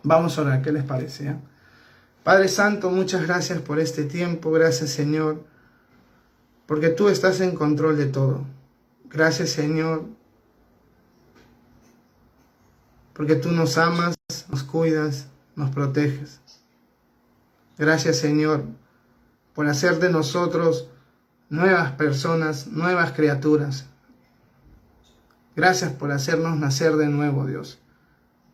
Vamos a orar, ¿qué les parece? Padre Santo, muchas gracias por este tiempo. Gracias, Señor, porque tú estás en control de todo. Gracias, Señor, porque tú nos amas, nos cuidas, nos proteges. Gracias, Señor, por hacer de nosotros nuevas personas, nuevas criaturas. Gracias por hacernos nacer de nuevo, Dios.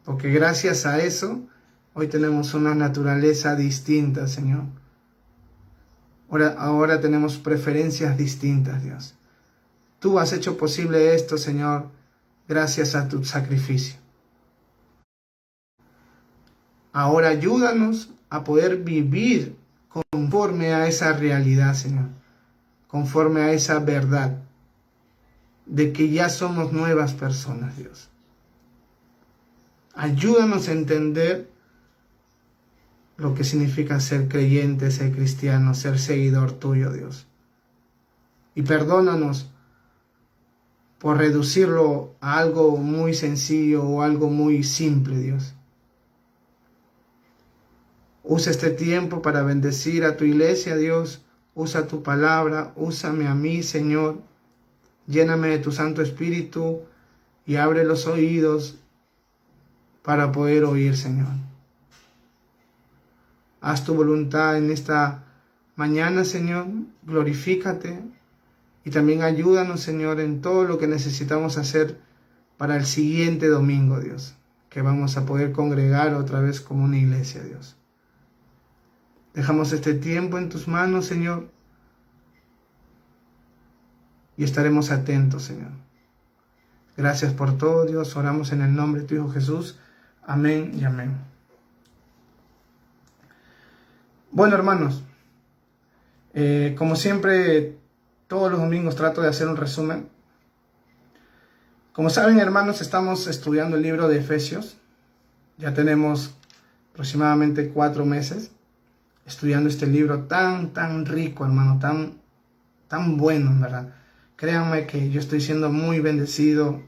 Porque gracias a eso, hoy tenemos una naturaleza distinta, Señor. Ahora tenemos preferencias distintas, Dios. Tú has hecho posible esto, Señor, gracias a tu sacrificio. Ahora ayúdanos a poder vivir conforme a esa realidad, Señor. Conforme a esa verdad de que ya somos nuevas personas, Dios. Ayúdanos a entender lo que significa ser creyente, ser cristiano, ser seguidor tuyo, Dios. Y perdónanos por reducirlo a algo muy sencillo o algo muy simple, Dios. Usa este tiempo para bendecir a tu iglesia, Dios. Usa tu palabra, úsame a mí, Señor. Lléname de tu Santo Espíritu y abre los oídos para poder oír, Señor. Haz tu voluntad en esta mañana, Señor. Glorifícate y también ayúdanos, Señor, en todo lo que necesitamos hacer para el siguiente domingo, Dios, que vamos a poder congregar otra vez como una iglesia, Dios. Dejamos este tiempo en tus manos, Señor, y estaremos atentos, Señor. Gracias por todo, Dios. Oramos en el nombre de tu Hijo Jesús. Amén y amén. Bueno, hermanos, como siempre, todos los domingos trato de hacer un resumen. Como saben, hermanos, estamos estudiando el libro de Efesios. Ya tenemos aproximadamente 4 meses estudiando este libro tan rico, hermano, tan bueno, en verdad. Créanme que yo estoy siendo muy bendecido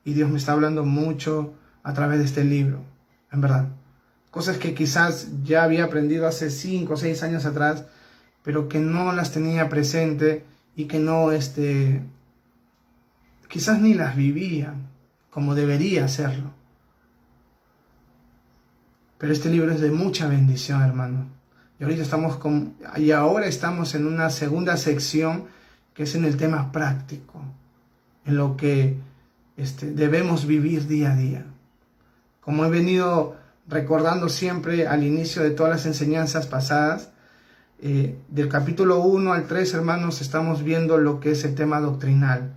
y Dios me está hablando mucho a través de este libro, en verdad. Cosas que quizás ya había aprendido hace 5 o 6 años atrás, pero que no las tenía presente y que no, quizás ni las vivía como debería hacerlo. Pero este libro es de mucha bendición, hermano. Y ahora estamos en una segunda sección que es en el tema práctico, en lo que debemos vivir día a día. Como he venido recordando siempre al inicio de todas las enseñanzas pasadas, del capítulo 1 al 3, hermanos, estamos viendo lo que es el tema doctrinal,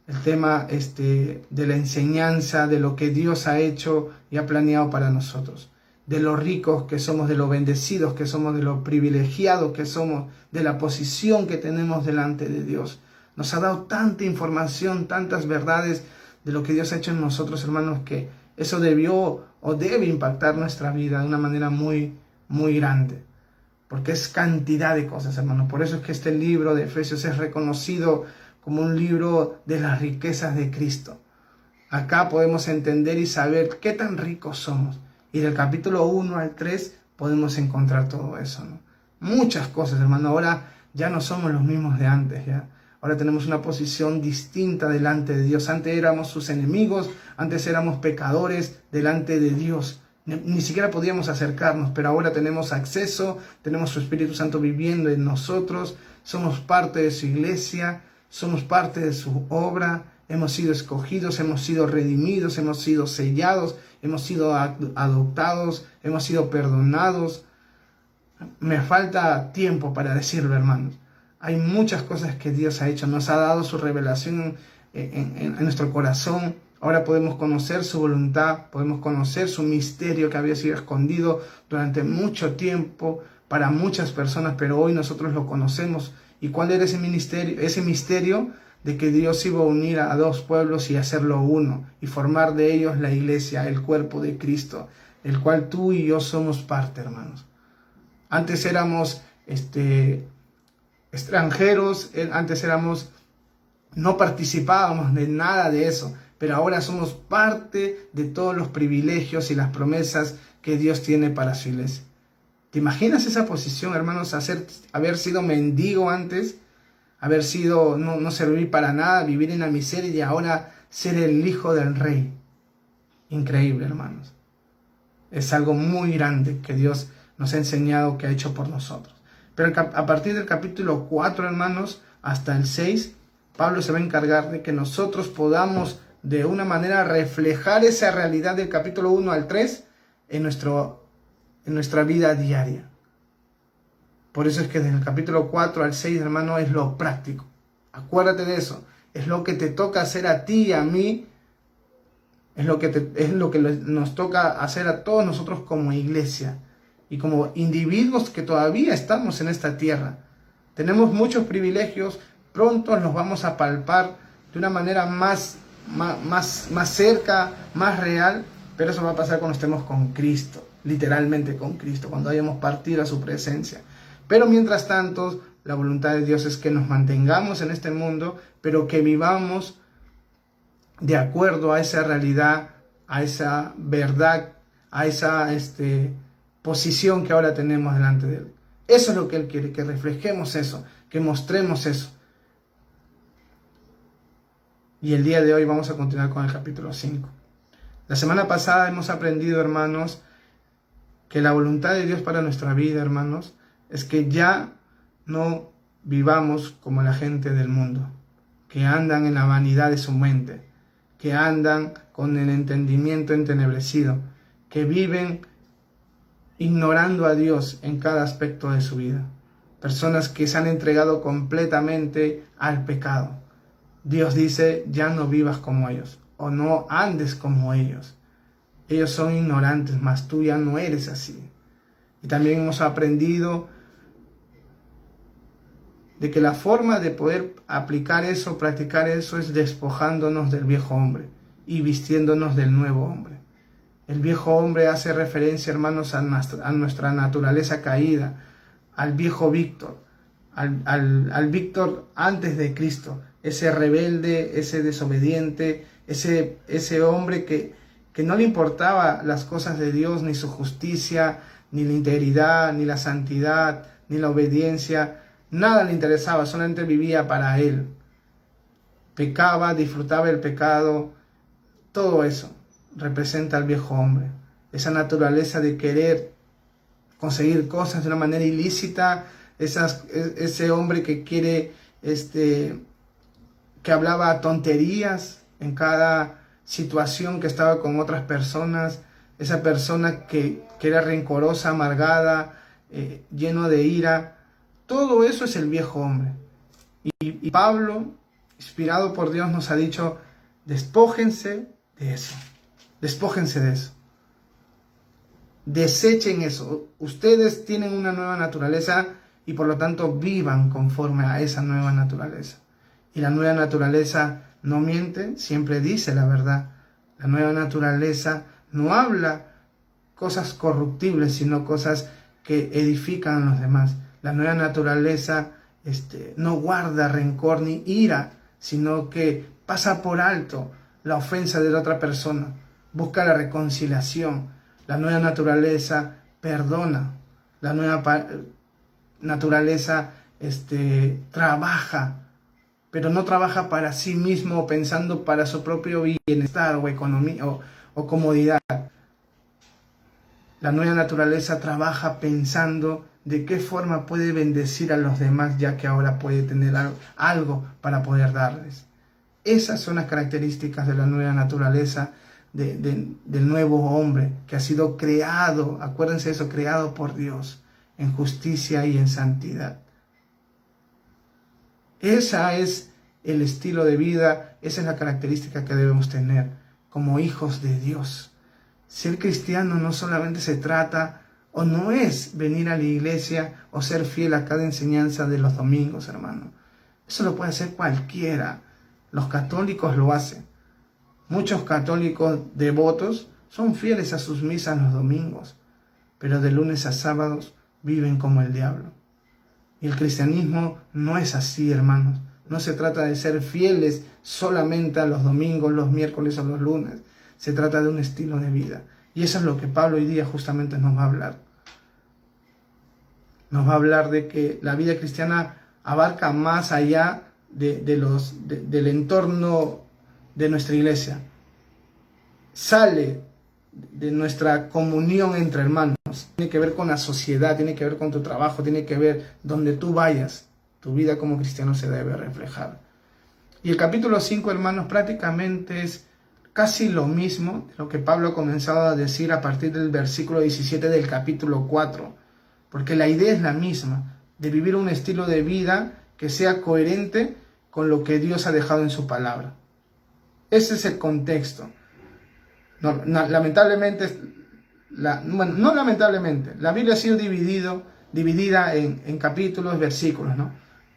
el tema de la enseñanza, de lo que Dios ha hecho y ha planeado para nosotros, de lo ricos que somos, de lo bendecidos que somos, de lo privilegiados que somos, de la posición que tenemos delante de Dios. Nos ha dado tanta información, tantas verdades de lo que Dios ha hecho en nosotros, hermanos, que eso debió o debe impactar nuestra vida de una manera muy grande. Porque es cantidad de cosas, hermanos. Por eso es que este libro de Efesios es reconocido como un libro de las riquezas de Cristo. Acá podemos entender y saber qué tan ricos somos. Y del capítulo 1 al 3 podemos encontrar todo eso, ¿no? Muchas cosas, hermano. Ahora ya no somos los mismos de antes, ¿ya? Ahora tenemos una posición distinta delante de Dios. Antes éramos sus enemigos, antes éramos pecadores delante de Dios. Ni siquiera podíamos acercarnos, pero ahora tenemos acceso, tenemos su Espíritu Santo viviendo en nosotros, somos parte de su iglesia, somos parte de su obra, hemos sido escogidos, hemos sido redimidos, hemos sido sellados, hemos sido adoptados, hemos sido perdonados. Me falta tiempo para decirlo, hermanos. Hay muchas cosas que Dios ha hecho, nos ha dado su revelación en nuestro corazón. Ahora podemos conocer su voluntad, podemos conocer su misterio que había sido escondido durante mucho tiempo para muchas personas, pero hoy nosotros lo conocemos. ¿Y cuál era ese misterio? Ese misterio de que Dios iba a unir a 2 pueblos y hacerlo uno, y formar de ellos la iglesia, el cuerpo de Cristo, el cual tú y yo somos parte, hermanos. Antes éramos extranjeros, antes no participábamos de nada de eso, pero ahora somos parte de todos los privilegios y las promesas que Dios tiene para su iglesia. ¿Te imaginas esa posición, hermanos? Haber sido mendigo antes, haber sido, no servir para nada, vivir en la miseria y ahora ser el hijo del rey. Increíble, hermanos. Es algo muy grande que Dios nos ha enseñado, que ha hecho por nosotros. Pero a partir del capítulo 4, hermanos, hasta el 6, Pablo se va a encargar de que nosotros podamos de una manera reflejar esa realidad del capítulo 1 al 3 en nuestra vida diaria. Por eso es que desde el capítulo 4 al 6, hermano, es lo práctico. Acuérdate de eso. Es lo que te toca hacer a ti y a mí. Es lo que nos toca hacer a todos nosotros como iglesia y como individuos que todavía estamos en esta tierra. Tenemos muchos privilegios, pronto los vamos a palpar de una manera más cerca, más real, pero eso va a pasar cuando estemos con Cristo, literalmente con Cristo, cuando hayamos partido a su presencia. Pero mientras tanto, la voluntad de Dios es que nos mantengamos en este mundo, pero que vivamos de acuerdo a esa realidad, a esa verdad, a esa posición que ahora tenemos delante de Él. Eso es lo que Él quiere, que reflejemos eso, que mostremos eso. Y el día de hoy vamos a continuar con el capítulo 5. La semana pasada hemos aprendido, hermanos, que la voluntad de Dios para nuestra vida, hermanos, es que ya no vivamos como la gente del mundo, que andan en la vanidad de su mente, que andan con el entendimiento entenebrecido, que viven ignorando a Dios en cada aspecto de su vida. Personas que se han entregado completamente al pecado. Dios dice, ya no vivas como ellos, o no andes como ellos. Ellos son ignorantes, mas tú ya no eres así. Y también hemos aprendido de que la forma de poder aplicar eso, practicar eso, es despojándonos del viejo hombre y vistiéndonos del nuevo hombre. El viejo hombre hace referencia, hermanos, a nuestra naturaleza caída, al viejo Víctor, al Víctor antes de Cristo, ese rebelde, ese desobediente, ese hombre que no le importaba las cosas de Dios, ni su justicia, ni la integridad, ni la santidad, ni la obediencia. Nada le interesaba, solamente vivía para él. Pecaba, disfrutaba el pecado. Todo eso representa al viejo hombre. Esa naturaleza de querer conseguir cosas de una manera ilícita. Ese hombre que quiere, que hablaba tonterías en cada situación que estaba con otras personas. Esa persona que era rencorosa, amargada, lleno de ira. Todo eso es el viejo hombre. Y Pablo, inspirado por Dios, nos ha dicho, despójense de eso. Despójense de eso. Desechen eso. Ustedes tienen una nueva naturaleza y por lo tanto vivan conforme a esa nueva naturaleza. Y la nueva naturaleza no miente, siempre dice la verdad. La nueva naturaleza no habla cosas corruptibles, sino cosas que edifican a los demás. La nueva naturaleza no guarda rencor ni ira, sino que pasa por alto la ofensa de la otra persona, busca la reconciliación. La nueva naturaleza perdona, la nueva naturaleza trabaja, pero no trabaja para sí mismo pensando para su propio bienestar o economía o comodidad. La nueva naturaleza trabaja pensando de qué forma puede bendecir a los demás, ya que ahora puede tener algo para poder darles. Esas son las características de la nueva naturaleza, del nuevo hombre que ha sido creado, acuérdense de eso, creado por Dios en justicia y en santidad. Ese es el estilo de vida, esa es la característica que debemos tener como hijos de Dios. Ser cristiano no solamente se trata o no es venir a la iglesia o ser fiel a cada enseñanza de los domingos, hermano. Eso lo puede hacer cualquiera. Los católicos lo hacen. Muchos católicos devotos son fieles a sus misas los domingos, pero de lunes a sábados viven como el diablo. Y el cristianismo no es así, hermanos. No se trata de ser fieles solamente a los domingos, los miércoles o los lunes. Se trata de un estilo de vida. Y eso es lo que Pablo hoy día justamente nos va a hablar. Nos va a hablar de que la vida cristiana abarca más allá del entorno de nuestra iglesia. Sale de nuestra comunión entre hermanos. Tiene que ver con la sociedad, tiene que ver con tu trabajo, tiene que ver donde tú vayas. Tu vida como cristiano se debe reflejar. Y el capítulo 5, hermanos, prácticamente es casi lo mismo de lo que Pablo ha comenzado a decir a partir del versículo 17 del capítulo 4. Porque la idea es la misma, de vivir un estilo de vida que sea coherente con lo que Dios ha dejado en su palabra. Ese es el contexto. Lamentablemente, no lamentablemente, la Biblia ha sido dividida en capítulos, versículos, ¿no?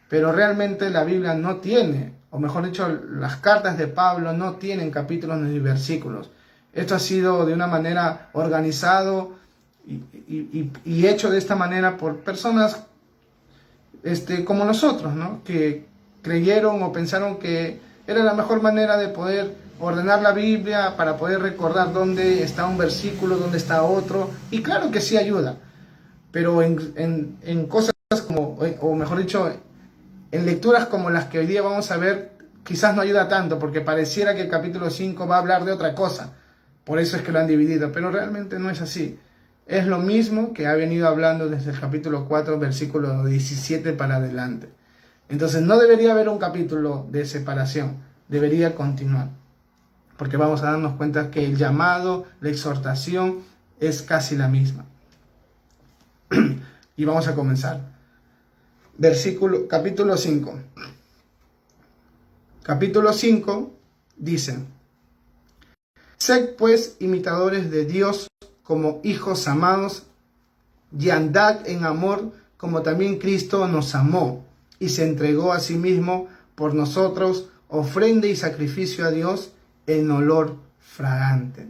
Pero realmente la Biblia no tiene, o mejor dicho, las cartas de Pablo no tienen capítulos ni versículos. Esto ha sido de una manera organizado y hecho de esta manera por personas como nosotros, ¿no? Que creyeron o pensaron que era la mejor manera de poder ordenar la Biblia para poder recordar dónde está un versículo, dónde está otro. Y claro que sí ayuda, pero en cosas como, o mejor dicho, en lecturas como las que hoy día vamos a ver, quizás no ayuda tanto, porque pareciera que el capítulo 5 va a hablar de otra cosa. Por eso es que lo han dividido, pero realmente no es así. Es lo mismo que ha venido hablando desde el capítulo 4, versículo 17 para adelante. Entonces no debería haber un capítulo de separación, debería continuar. Porque vamos a darnos cuenta que el llamado, la exhortación es casi la misma. Y vamos a comenzar. Capítulo 5. Capítulo 5 dice: Sed pues imitadores de Dios como hijos amados, y andad en amor como también Cristo nos amó y se entregó a sí mismo por nosotros, ofrenda y sacrificio a Dios en olor fragante.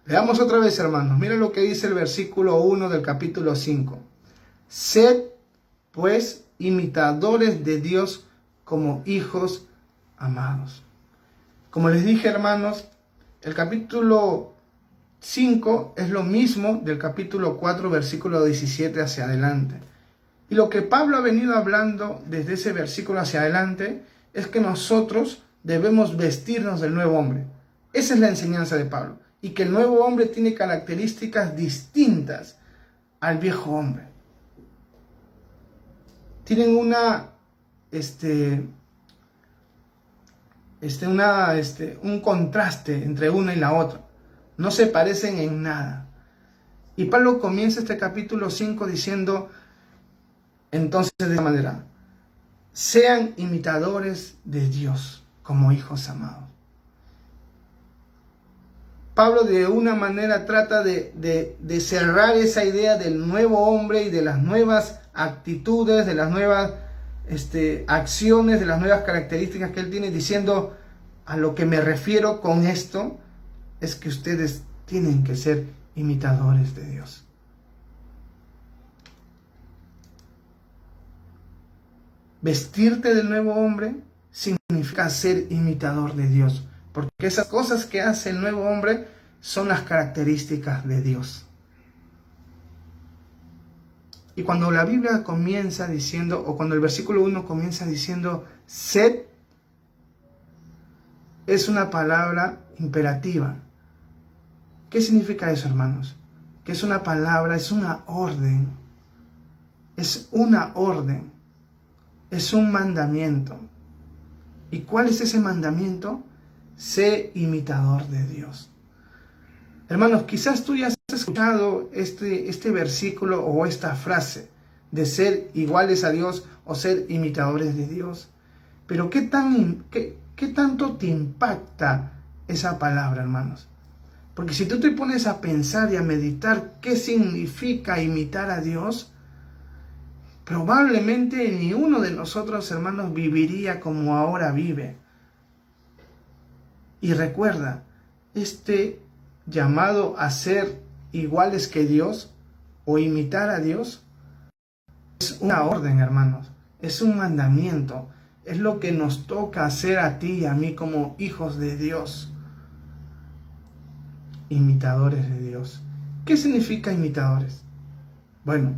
Leamos otra vez, hermanos. Mira lo que dice el versículo 1 del capítulo 5. Sed pues imitadores de Dios como hijos amados. Como les dije, hermanos, el capítulo 5 es lo mismo del capítulo 4, versículo 17 hacia adelante. Y lo que Pablo ha venido hablando desde ese versículo hacia adelante es que nosotros debemos vestirnos del nuevo hombre. Esa es la enseñanza de Pablo. Y que el nuevo hombre tiene características distintas al viejo hombre. Tienen un contraste entre una y la otra. No se parecen en nada. Y Pablo comienza este capítulo 5 diciendo entonces de esta manera: sean imitadores de Dios como hijos amados. Pablo de una manera trata de cerrar esa idea del nuevo hombre y de las nuevas actitudes, de las nuevas acciones, de las nuevas características que él tiene, diciendo: a lo que me refiero con esto es que ustedes tienen que ser imitadores de Dios. Vestirte del nuevo hombre significa ser imitador de Dios, porque esas cosas que hace el nuevo hombre son las características de Dios. Y cuando la Biblia comienza diciendo, o cuando el versículo 1 comienza diciendo sed, es una palabra imperativa. ¿Qué significa eso, hermanos? Que es una palabra, es una orden. Es una orden. Es un mandamiento. ¿Y cuál es ese mandamiento? Sé imitador de Dios. Hermanos, quizás tú ya has escuchado este versículo o esta frase de ser iguales a Dios o ser imitadores de Dios. Pero ¿qué tanto te impacta esa palabra, hermanos? Porque si tú te pones a pensar y a meditar qué significa imitar a Dios, probablemente ni uno de nosotros, hermanos, viviría como ahora vive. Y recuerda, este llamado a ser iguales que Dios o imitar a Dios es una orden, hermanos, es un mandamiento, es lo que nos toca hacer a ti y a mí como hijos de Dios. imitadores de Dios. ¿Qué significa imitadores? Bueno,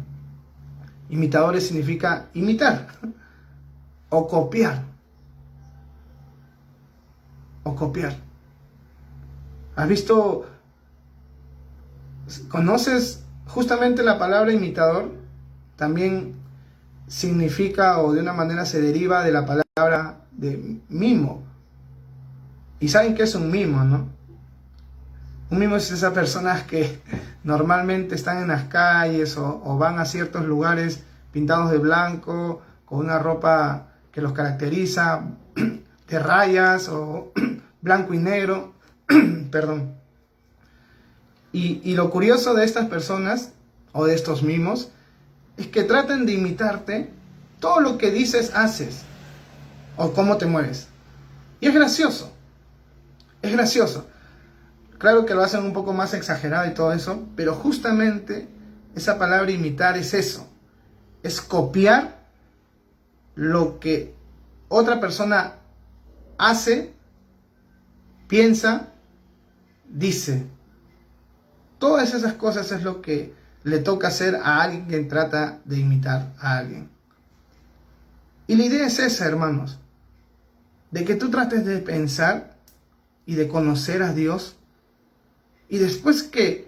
imitadores significa imitar o copiar. O copiar. ¿Has visto? ¿Conoces justamente la palabra imitador? También significa, o de una manera se deriva de la palabra de mimo. Y saben qué es un mimo, ¿no? Un mimo es esas personas que normalmente están en las calles o van a ciertos lugares pintados de blanco, con una ropa que los caracteriza, de rayas o blanco y negro, perdón. Y lo curioso de estas personas, o de estos mimos, es que tratan de imitarte todo lo que dices, haces, o cómo te mueves. Y es gracioso, es gracioso. Claro que lo hacen un poco más exagerado y todo eso, pero justamente esa palabra imitar es eso, es copiar lo que otra persona hace, piensa, dice. Todas esas cosas es lo que le toca hacer a alguien que trata de imitar a alguien. Y la idea es esa, hermanos, de que tú trates de pensar y de conocer a Dios, y después que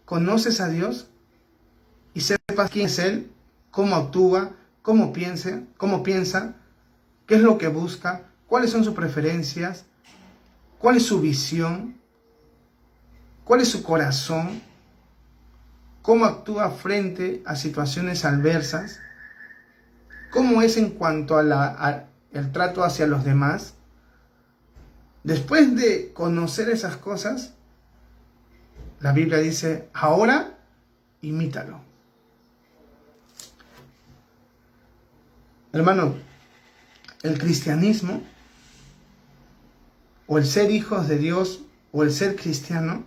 conoces a Dios y sepas quién es Él, cómo actúa, cómo piensa, qué es lo que busca, cuáles son sus preferencias, cuál es su visión, cuál es su corazón, cómo actúa frente a situaciones adversas, cómo es en cuanto a el trato hacia los demás. Después de conocer esas cosas, la Biblia dice, ahora imítalo. Hermano, el cristianismo, o el ser hijos de Dios, o el ser cristiano,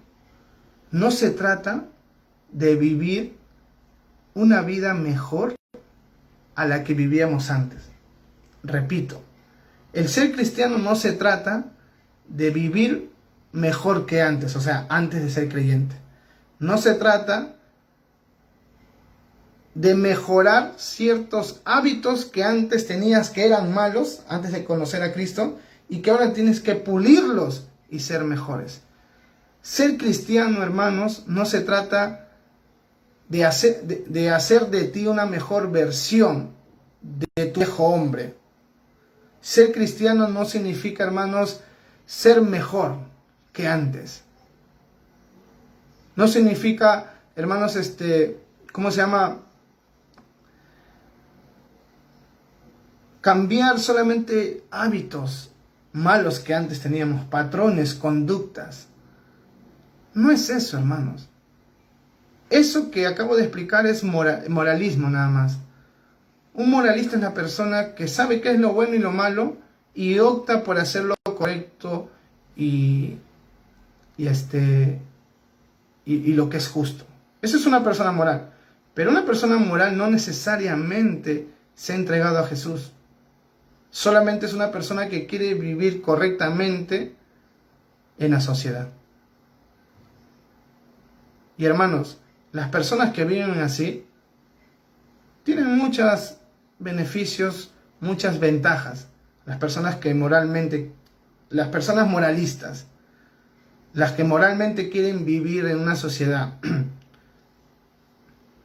no se trata de vivir una vida mejor a la que vivíamos antes. Repito, el ser cristiano no se trata de vivir mejor que antes, o sea, antes de ser creyente. No se trata de mejorar ciertos hábitos que antes tenías que eran malos, antes de conocer a Cristo, y que ahora tienes que pulirlos y ser mejores. Ser cristiano, hermanos, no se trata de hacer de ti una mejor versión de tu viejo hombre. Ser cristiano no significa, hermanos, ser mejor que antes. No significa, hermanos, ¿cómo se llama? Cambiar solamente hábitos malos que antes teníamos, patrones, conductas. No es eso, hermanos. Eso que acabo de explicar es moralismo nada más. Un moralista es la persona que sabe qué es lo bueno y lo malo y opta por hacer lo correcto y lo que es justo. Eso es una persona moral. Pero una persona moral no necesariamente se ha entregado a Jesús. Solamente es una persona que quiere vivir correctamente en la sociedad. Y hermanos, las personas que viven así tienen muchos beneficios, muchas ventajas. Las personas moralistas, las que moralmente quieren vivir en una sociedad.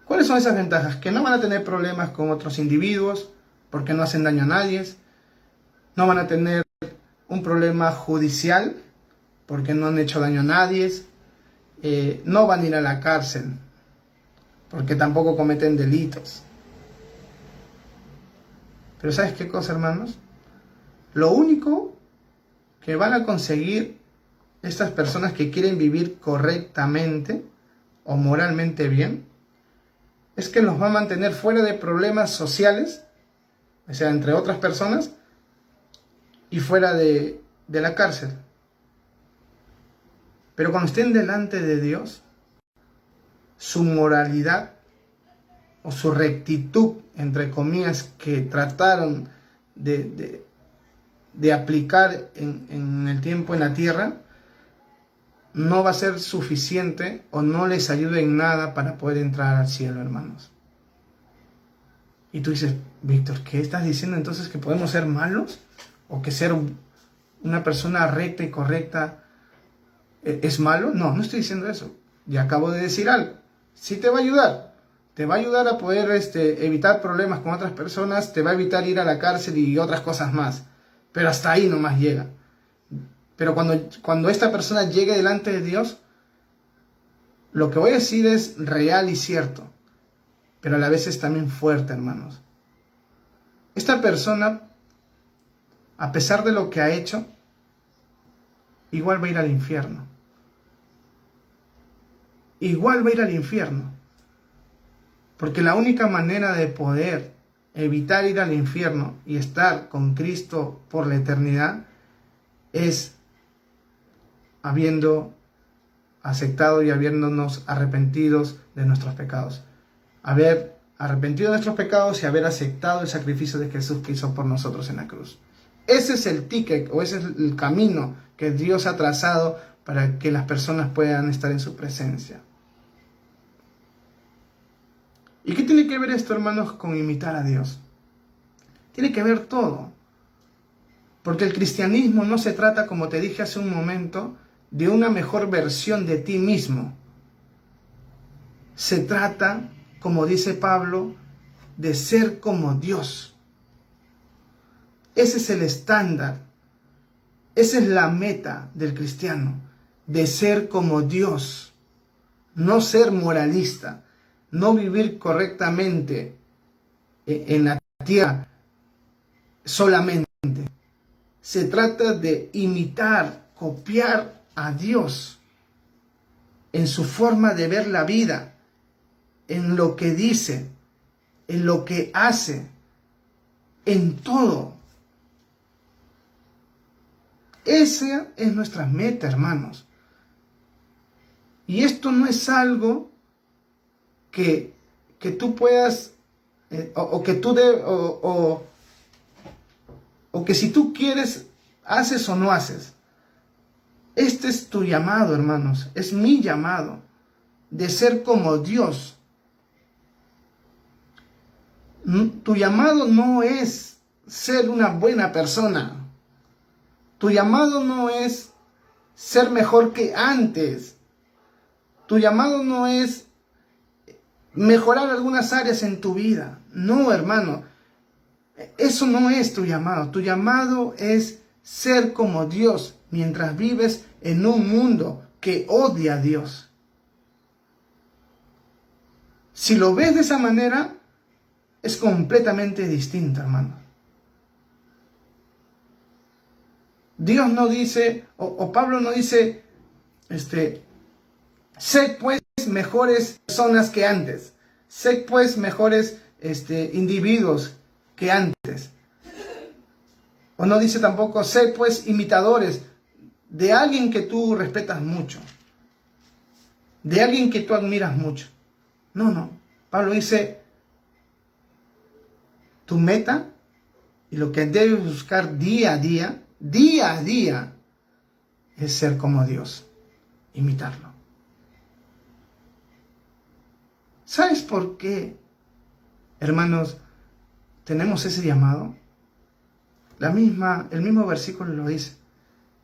¿Cuáles son esas ventajas? Que no van a tener problemas con otros individuos porque no hacen daño a nadie. No van a tener un problema judicial porque no han hecho daño a nadie. No van a ir a la cárcel porque tampoco cometen delitos. Pero ¿sabes qué cosa, hermanos? Lo único que van a conseguir estas personas que quieren vivir correctamente o moralmente bien es que los va a mantener fuera de problemas sociales, o sea, entre otras personas, y fuera de la cárcel. Pero cuando estén delante de Dios, su moralidad o su rectitud, entre comillas, que trataron de aplicar en el tiempo en la tierra, no va a ser suficiente o no les ayuda en nada para poder entrar al cielo, hermanos. Y tú dices, Víctor, ¿qué estás diciendo entonces? ¿Que podemos ser malos? ¿O que ser una persona recta y correcta es malo? No, no estoy diciendo eso. Ya acabo de decir algo. Sí te va a ayudar. Te va a ayudar a poder evitar problemas con otras personas. Te va a evitar ir a la cárcel y otras cosas más. Pero hasta ahí nomás llega. Pero cuando esta persona llegue delante de Dios, lo que voy a decir es real y cierto. Pero a la vez es también fuerte, hermanos. Esta persona, a pesar de lo que ha hecho, igual va a ir al infierno. Igual va a ir al infierno. Porque la única manera de poder evitar ir al infierno y estar con Cristo por la eternidad es habiendo aceptado y habiéndonos arrepentidos de nuestros pecados. Haber arrepentido de nuestros pecados y haber aceptado el sacrificio de Jesús que hizo por nosotros en la cruz. Ese es el ticket o ese es el camino que Dios ha trazado para que las personas puedan estar en su presencia. ¿Y qué tiene que ver esto, hermanos, con imitar a Dios? Tiene que ver todo. Porque el cristianismo no se trata, como te dije hace un momento, de una mejor versión de ti mismo. Se trata, como dice Pablo, de ser como Dios. Ese es el estándar. Esa es la meta del cristiano, de ser como Dios. No ser moralista, no vivir correctamente en la tierra solamente. Se trata de imitar, copiar a Dios en su forma de ver la vida, en lo que dice, en lo que hace, en todo. Esa es nuestra meta, hermanos. Y esto no es algo que tú puedas, o que si tú quieres, haces o no haces. Este es tu llamado, hermanos. Es mi llamado de ser como Dios. Tu llamado no es ser una buena persona. Tu llamado no es ser mejor que antes. Tu llamado no es mejorar algunas áreas en tu vida. No, hermano. Eso no es tu llamado. Tu llamado es ser como Dios mientras vives en un mundo que odia a Dios. Si lo ves de esa manera, es completamente distinto, hermano. Dios no dice, o Pablo no dice, sed pues mejores personas que antes. Sed pues mejores individuos que antes. O no dice tampoco, sed pues imitadores de alguien que tú respetas mucho. De alguien que tú admiras mucho. No. Pablo dice, tu meta y lo que debes buscar día a día, es ser como Dios, imitarlo. ¿Sabes por qué, hermanos, tenemos ese llamado? El mismo versículo lo dice,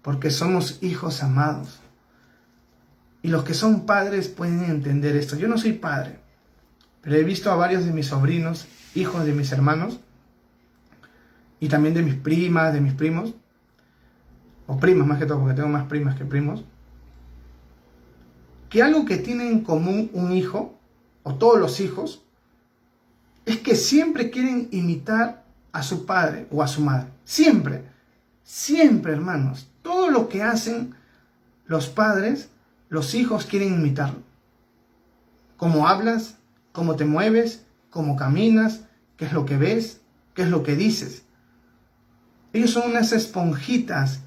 porque somos hijos amados. Y los que son padres pueden entender esto. Yo no soy padre, pero he visto a varios de mis sobrinos, hijos de mis hermanos, y también de mis primas, de mis primos, o primas más que todo, porque tengo más primas que primos, que algo que tienen en común un hijo, o todos los hijos, es que siempre quieren imitar a su padre o a su madre. Siempre, hermanos. Todo lo que hacen los padres, los hijos quieren imitarlo. Cómo hablas, cómo te mueves, cómo caminas, qué es lo que ves, qué es lo que dices. Ellos son unas esponjitas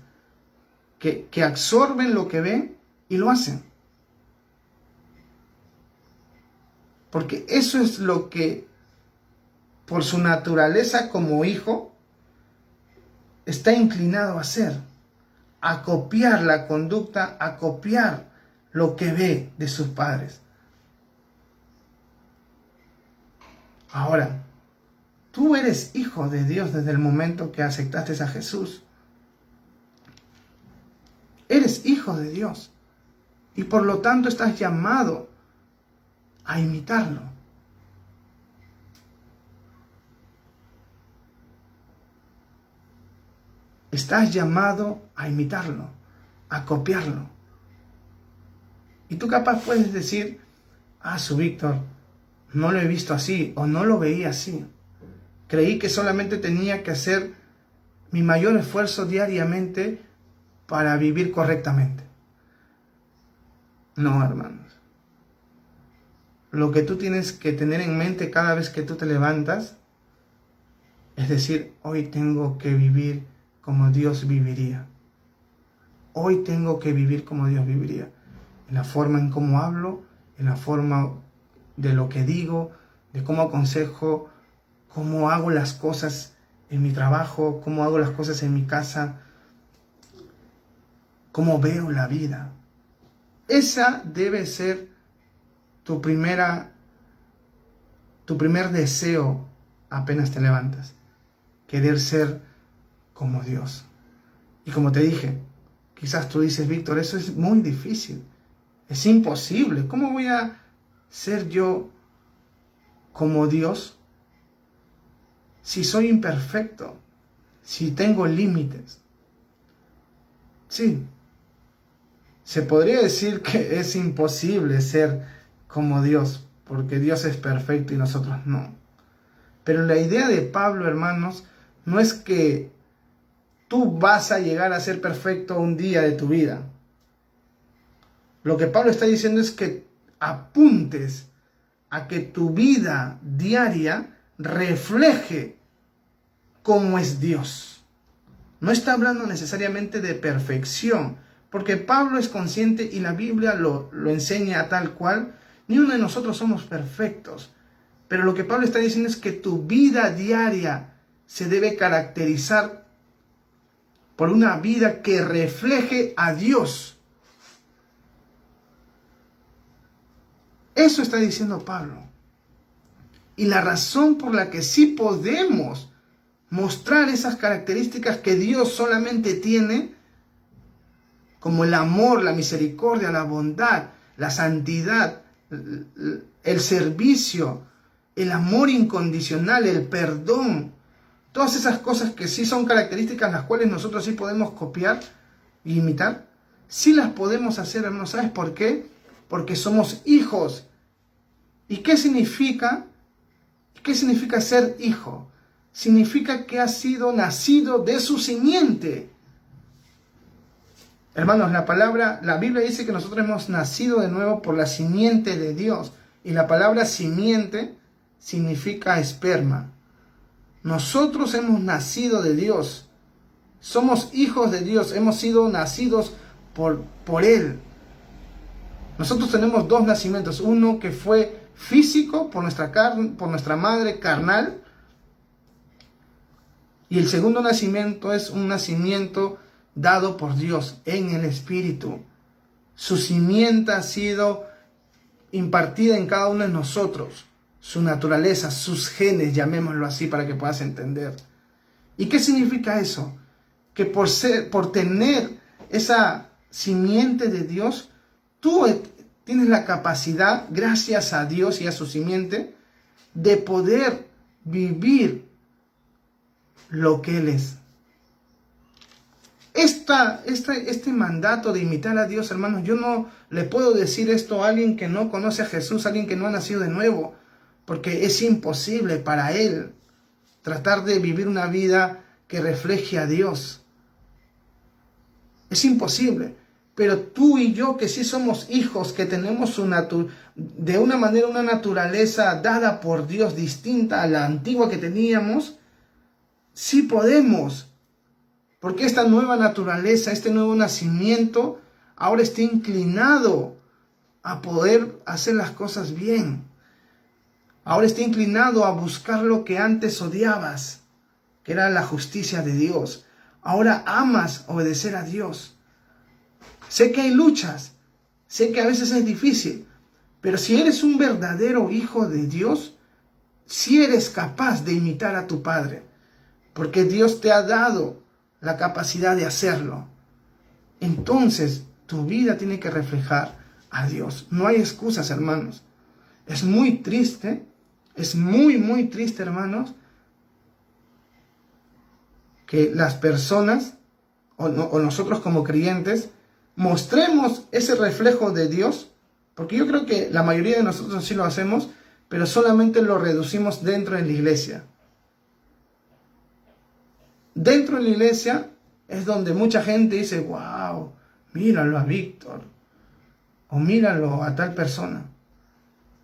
que absorben lo que ven y lo hacen. Porque eso es lo que, por su naturaleza como hijo, está inclinado a hacer. A copiar la conducta, a copiar lo que ve de sus padres. Ahora, tú eres hijo de Dios desde el momento que aceptaste a Jesús. Eres hijo de Dios y por lo tanto estás llamado a imitarlo. Estás llamado a imitarlo, a copiarlo. Y tú capaz puedes decir, su Víctor, no lo he visto así o no lo veía así. Creí que solamente tenía que hacer mi mayor esfuerzo diariamente para vivir correctamente. No, hermanos. Lo que tú tienes que tener en mente cada vez que tú te levantas, es decir, hoy tengo que vivir como Dios viviría. Hoy tengo que vivir como Dios viviría. En la forma en cómo hablo, en la forma de lo que digo, de cómo aconsejo, cómo hago las cosas en mi trabajo, cómo hago las cosas en mi casa, cómo veo la vida. Esa debe ser tu primer deseo apenas te levantas. Querer ser como Dios. Y como te dije, quizás tú dices, Víctor, eso es muy difícil. Es imposible. ¿Cómo voy a ser yo como Dios si soy imperfecto? Si tengo límites. Sí. Se podría decir que es imposible ser como Dios, porque Dios es perfecto y nosotros no. Pero la idea de Pablo, hermanos, no es que tú vas a llegar a ser perfecto un día de tu vida. Lo que Pablo está diciendo es que apuntes a que tu vida diaria refleje cómo es Dios. No está hablando necesariamente de perfección, porque Pablo es consciente y la Biblia lo enseña tal cual. Ni uno de nosotros somos perfectos. Pero lo que Pablo está diciendo es que tu vida diaria se debe caracterizar por una vida que refleje a Dios. Eso está diciendo Pablo. Y la razón por la que sí podemos mostrar esas características que Dios solamente tiene, como el amor, la misericordia, la bondad, la santidad, el servicio, el amor incondicional, el perdón, todas esas cosas que sí son características las cuales nosotros sí podemos copiar e imitar, sí las podemos hacer, hermanos. ¿Sabes por qué? Porque somos hijos. ¿Y qué significa? ¿Qué significa ser hijo? Significa que has sido nacido de su simiente. Hermanos, la Biblia dice que nosotros hemos nacido de nuevo por la simiente de Dios. Y la palabra simiente significa esperma. Nosotros hemos nacido de Dios. Somos hijos de Dios. Hemos sido nacidos por Él. Nosotros tenemos dos nacimientos. Uno que fue físico por nuestra madre carnal. Y el segundo nacimiento es un nacimiento dado por Dios en el Espíritu. Su simiente ha sido impartida en cada uno de nosotros. Su naturaleza, sus genes, llamémoslo así para que puedas entender. ¿Y qué significa eso? Que por tener esa simiente de Dios, tú tienes la capacidad, gracias a Dios y a su simiente, de poder vivir lo que Él es. Este mandato de imitar a Dios, hermanos, yo no le puedo decir esto a alguien que no conoce a Jesús, a alguien que no ha nacido de nuevo, porque es imposible para él tratar de vivir una vida que refleje a Dios. Es imposible. Pero tú y yo, que sí somos hijos, que tenemos de una manera una naturaleza dada por Dios distinta a la antigua que teníamos, sí podemos. Porque esta nueva naturaleza, este nuevo nacimiento, ahora está inclinado a poder hacer las cosas bien. Ahora está inclinado a buscar lo que antes odiabas, que era la justicia de Dios. Ahora amas obedecer a Dios. Sé que hay luchas, Sé que a veces es difícil, pero si eres un verdadero hijo de Dios, si eres capaz de imitar a tu Padre, porque Dios te ha dado la capacidad de hacerlo. Entonces, tu vida tiene que reflejar a Dios. No hay excusas, hermanos. Es muy triste, muy triste, hermanos, que las personas, o nosotros como creyentes, mostremos ese reflejo de Dios, porque yo creo que la mayoría de nosotros sí lo hacemos, pero solamente lo reducimos dentro de la iglesia. Dentro de la iglesia es donde mucha gente dice, wow, míralo a Víctor, o míralo a tal persona,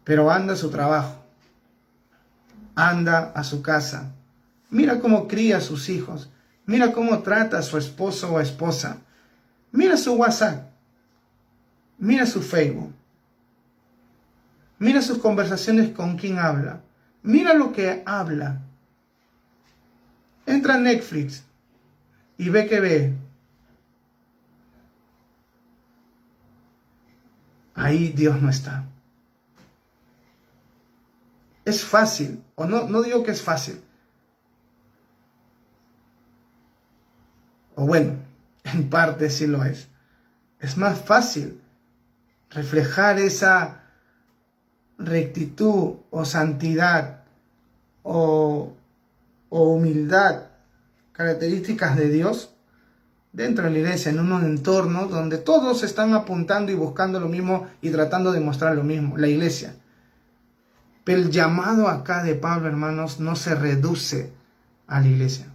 pero anda a su trabajo, anda a su casa, mira cómo cría a sus hijos, mira cómo trata a su esposo o esposa, mira su WhatsApp, mira su Facebook, mira sus conversaciones con quien habla, mira lo que habla. Entra a Netflix y ve que ve. Ahí Dios no está. Es fácil, o no digo que es fácil. O bueno, en parte sí lo es. Es más fácil reflejar esa rectitud o santidad o humildad, características de Dios, dentro de la iglesia, en un entorno donde todos están apuntando y buscando lo mismo y tratando de mostrar lo mismo, la iglesia. Pero el llamado acá de Pablo, hermanos, no se reduce a la iglesia.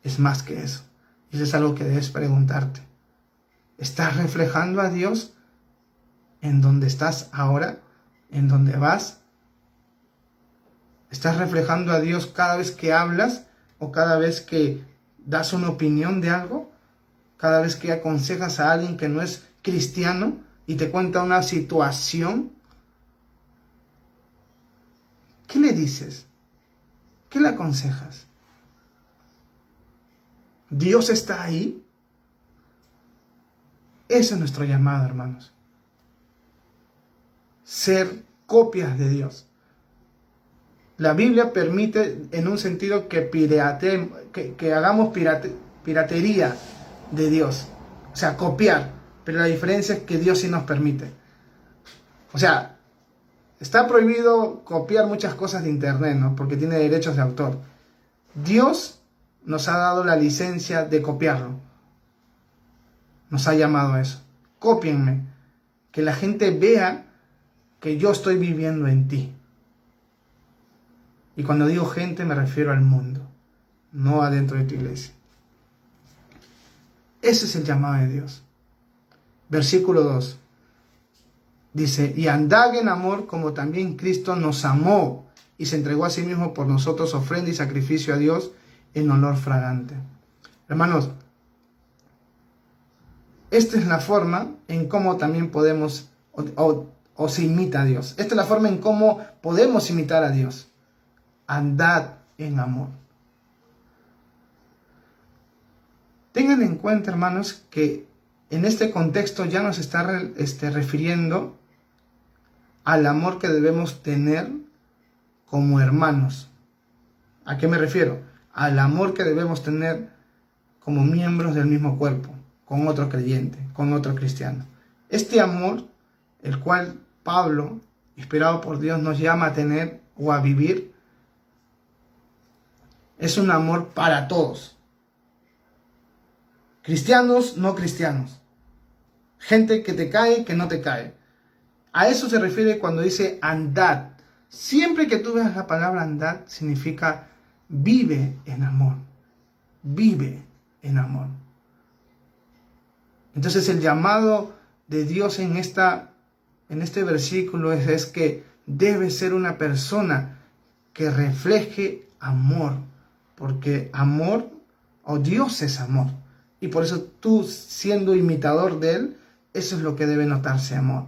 Es más que eso. Y eso es algo que debes preguntarte. ¿Estás reflejando a Dios en donde estás ahora? ¿En donde vas? ¿Estás reflejando a Dios cada vez que hablas o cada vez que das una opinión de algo? ¿Cada vez que aconsejas a alguien que no es cristiano y te cuenta una situación? ¿Qué le dices? ¿Qué le aconsejas? ¿Dios está ahí? Ese es nuestro llamado, hermanos. Ser copias de Dios. La Biblia permite en un sentido que hagamos piratería de Dios. O sea, copiar. Pero la diferencia es que Dios sí nos permite. O sea, está prohibido copiar muchas cosas de internet, ¿no? Porque tiene derechos de autor. Dios nos ha dado la licencia de copiarlo. Nos ha llamado a eso. Cópienme. Que la gente vea que yo estoy viviendo en ti. Y cuando digo gente me refiero al mundo, no adentro de tu iglesia. Ese es el llamado de Dios. Versículo 2. Dice, y andad en amor como también Cristo nos amó y se entregó a sí mismo por nosotros, ofrenda y sacrificio a Dios en olor fragante. Hermanos, esta es la forma en cómo también podemos o se imita a Dios. Esta es la forma en cómo podemos imitar a Dios. Andad en amor. Tengan en cuenta, hermanos, que en este contexto ya nos está refiriendo al amor que debemos tener como hermanos. ¿A qué me refiero? Al amor que debemos tener como miembros del mismo cuerpo, con otro creyente, con otro cristiano. Este amor, el cual Pablo, inspirado por Dios, nos llama a tener o a vivir, es un amor para todos. Cristianos, no cristianos. Gente que te cae, que no te cae. A eso se refiere cuando dice andad. Siempre que tú veas la palabra andad, significa vive en amor. Vive en amor. Entonces el llamado de Dios en este versículo es que debe ser una persona que refleje amor. Porque amor, o Dios es amor. Y por eso tú, siendo imitador de Él, eso es lo que debe notarse, amor.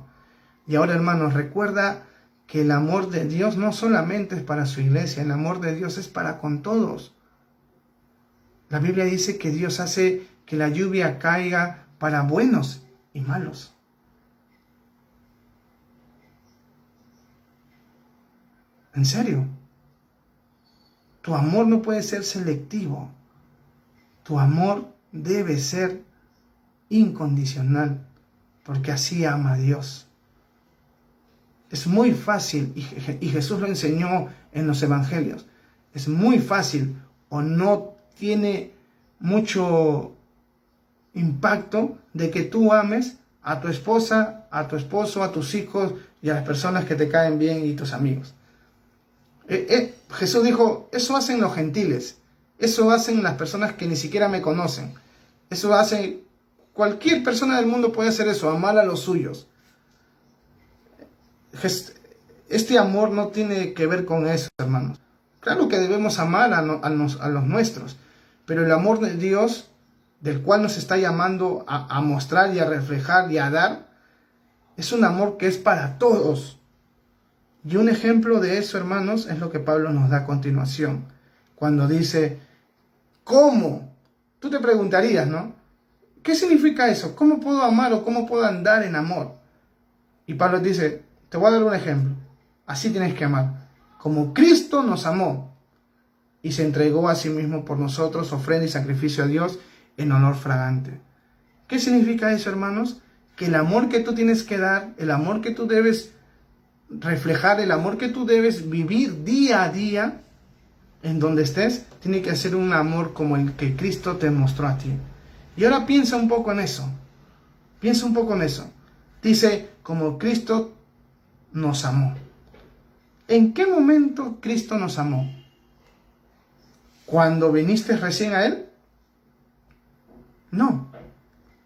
Y ahora, hermanos, recuerda que el amor de Dios no solamente es para su iglesia, el amor de Dios es para con todos. La Biblia dice que Dios hace que la lluvia caiga para buenos y malos. En serio. Tu amor no puede ser selectivo. Tu amor debe ser incondicional, porque así ama a Dios. Es muy fácil, y Jesús lo enseñó en los evangelios, es muy fácil o no tiene mucho impacto de que tú ames a tu esposa, a tu esposo, a tus hijos y a las personas que te caen bien y tus amigos. Jesús dijo, eso hacen los gentiles, eso hacen las personas que ni siquiera me conocen, eso hace cualquier persona del mundo puede hacer eso, amar a los suyos. Este amor no tiene que ver con eso, hermanos. Claro que debemos amar a los nuestros, pero el amor de Dios, del cual nos está llamando a mostrar y a reflejar y a dar, es un amor que es para todos. Y un ejemplo de eso, hermanos, es lo que Pablo nos da a continuación, cuando dice, ¿cómo? Tú te preguntarías, ¿no? ¿Qué significa eso? ¿Cómo puedo amar o cómo puedo andar en amor? Y Pablo dice, te voy a dar un ejemplo. Así tienes que amar. Como Cristo nos amó y se entregó a sí mismo por nosotros, ofrenda y sacrificio a Dios en olor fragante. ¿Qué significa eso, hermanos? Que el amor que tú tienes que dar, el amor que tú debes reflejar, el amor que tú debes vivir día a día, en donde estés, tiene que ser un amor como el que Cristo te mostró a ti. Y ahora piensa un poco en eso. Piensa un poco en eso. Dice, como Cristo nos amó. ¿En qué momento Cristo nos amó? ¿Cuando viniste recién a Él? No.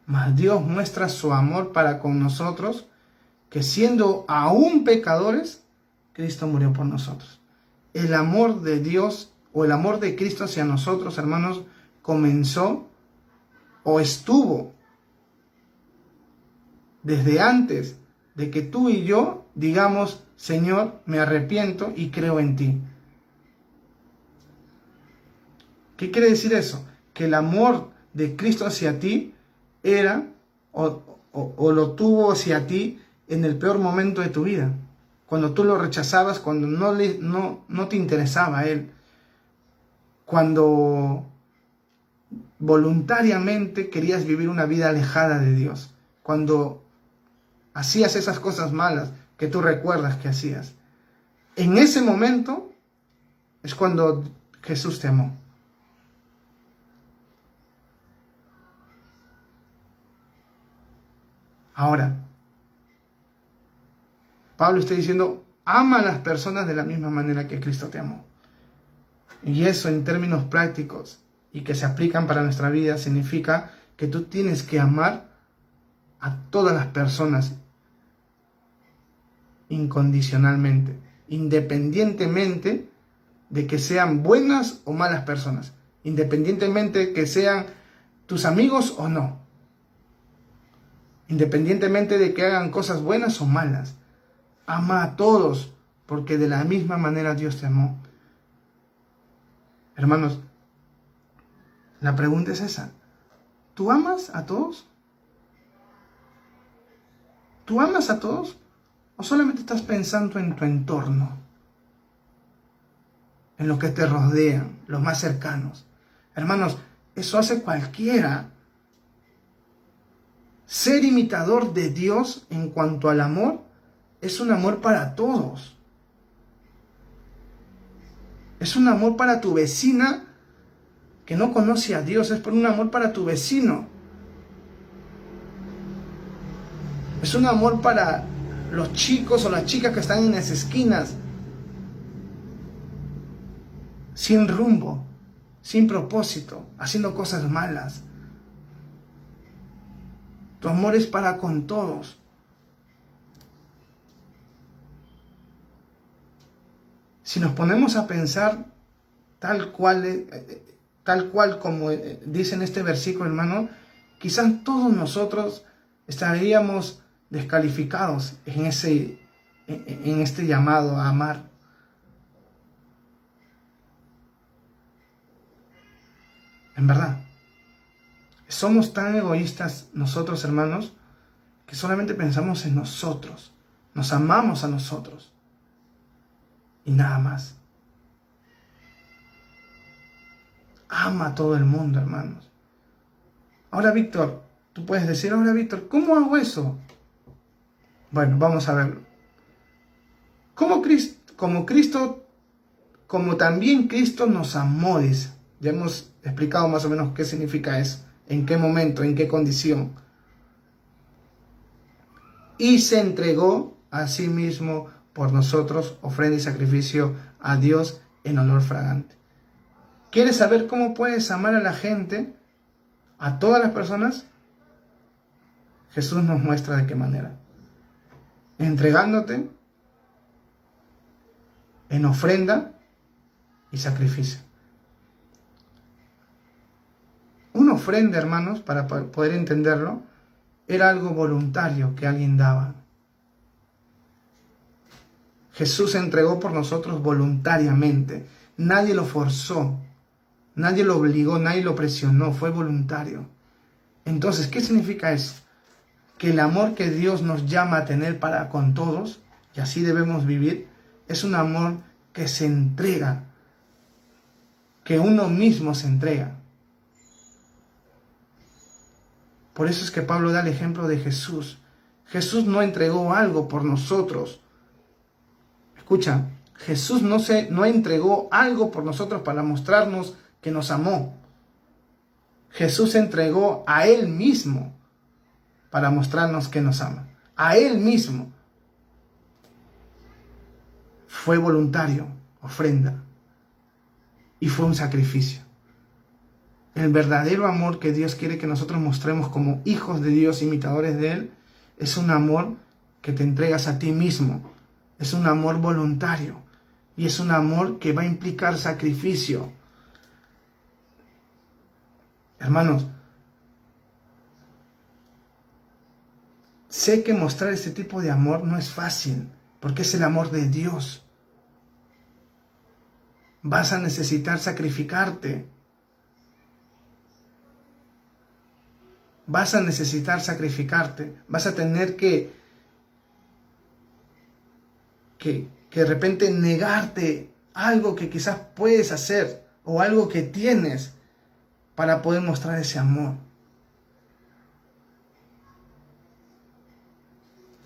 Mas Dios muestra su amor para con nosotros, que siendo aún pecadores, Cristo murió por nosotros. El amor de Dios o el amor de Cristo hacia nosotros, hermanos, comenzó o estuvo desde antes de que tú y yo digamos, Señor, me arrepiento y creo en ti. ¿Qué quiere decir eso? Que el amor de Cristo hacia ti era o lo tuvo hacia ti en el peor momento de tu vida. Cuando tú lo rechazabas, cuando no te interesaba a Él. Cuando voluntariamente querías vivir una vida alejada de Dios. Cuando hacías esas cosas malas que tú recuerdas que hacías. En ese momento es cuando Jesús te amó. Ahora, Pablo está diciendo, ama a las personas de la misma manera que Cristo te amó. Y eso en términos prácticos y que se aplican para nuestra vida significa que tú tienes que amar a todas las personas incondicionalmente, independientemente de que sean buenas o malas personas, independientemente de que sean tus amigos o no, independientemente de que hagan cosas buenas o malas. Ama a todos, porque de la misma manera Dios te amó. Hermanos, la pregunta es esa. ¿Tú amas a todos? ¿Tú amas a todos? ¿O solamente estás pensando en tu entorno? En lo que te rodean, los más cercanos. Hermanos, eso hace cualquiera. Ser imitador de Dios en cuanto al amor es un amor para todos. Es un amor para tu vecina que no conoce a Dios. Es por un amor para tu vecino. Es un amor para los chicos o las chicas que están en las esquinas, sin rumbo, sin propósito, haciendo cosas malas. Tu amor es para con todos. Si nos ponemos a pensar tal cual como dice en este versículo, hermano, quizás todos nosotros estaríamos descalificados en este llamado a amar. En verdad, somos tan egoístas nosotros, hermanos, que solamente pensamos en nosotros, nos amamos a nosotros. y nada más. Ama a todo el mundo, hermanos. Ahora, Víctor, tú puedes decir, ahora, Víctor, ¿cómo hago eso? Bueno, vamos a verlo. Como también Cristo nos amó, dice. Ya hemos explicado más o menos qué significa eso, en qué momento, en qué condición. Y se entregó a sí mismo por nosotros, ofrenda y sacrificio a Dios en olor fragante. ¿Quieres saber cómo puedes amar a la gente, a todas las personas? Jesús nos muestra de qué manera. Entregándote en ofrenda y sacrificio. Una ofrenda, hermanos, para poder entenderlo, era algo voluntario que alguien daba. Jesús se entregó por nosotros voluntariamente. Nadie lo forzó, nadie lo obligó, nadie lo presionó, fue voluntario. Entonces, ¿qué significa eso? Que el amor que Dios nos llama a tener para con todos, y así debemos vivir, es un amor que se entrega, que uno mismo se entrega. Por eso es que Pablo da el ejemplo de Jesús. Jesús no entregó algo por nosotros. Escucha, Jesús no entregó algo por nosotros para mostrarnos que nos amó. Jesús entregó a Él mismo para mostrarnos que nos ama. A Él mismo. Fue voluntario, ofrenda. Y fue un sacrificio. El verdadero amor que Dios quiere que nosotros mostremos como hijos de Dios, imitadores de Él, es un amor que te entregas a ti mismo. Es un amor voluntario. Y es un amor que va a implicar sacrificio. Hermanos, sé que mostrar este tipo de amor no es fácil, porque es el amor de Dios. Vas a necesitar sacrificarte. Vas a necesitar sacrificarte. Vas a tener que de repente negarte algo que quizás puedes hacer o algo que tienes para poder mostrar ese amor.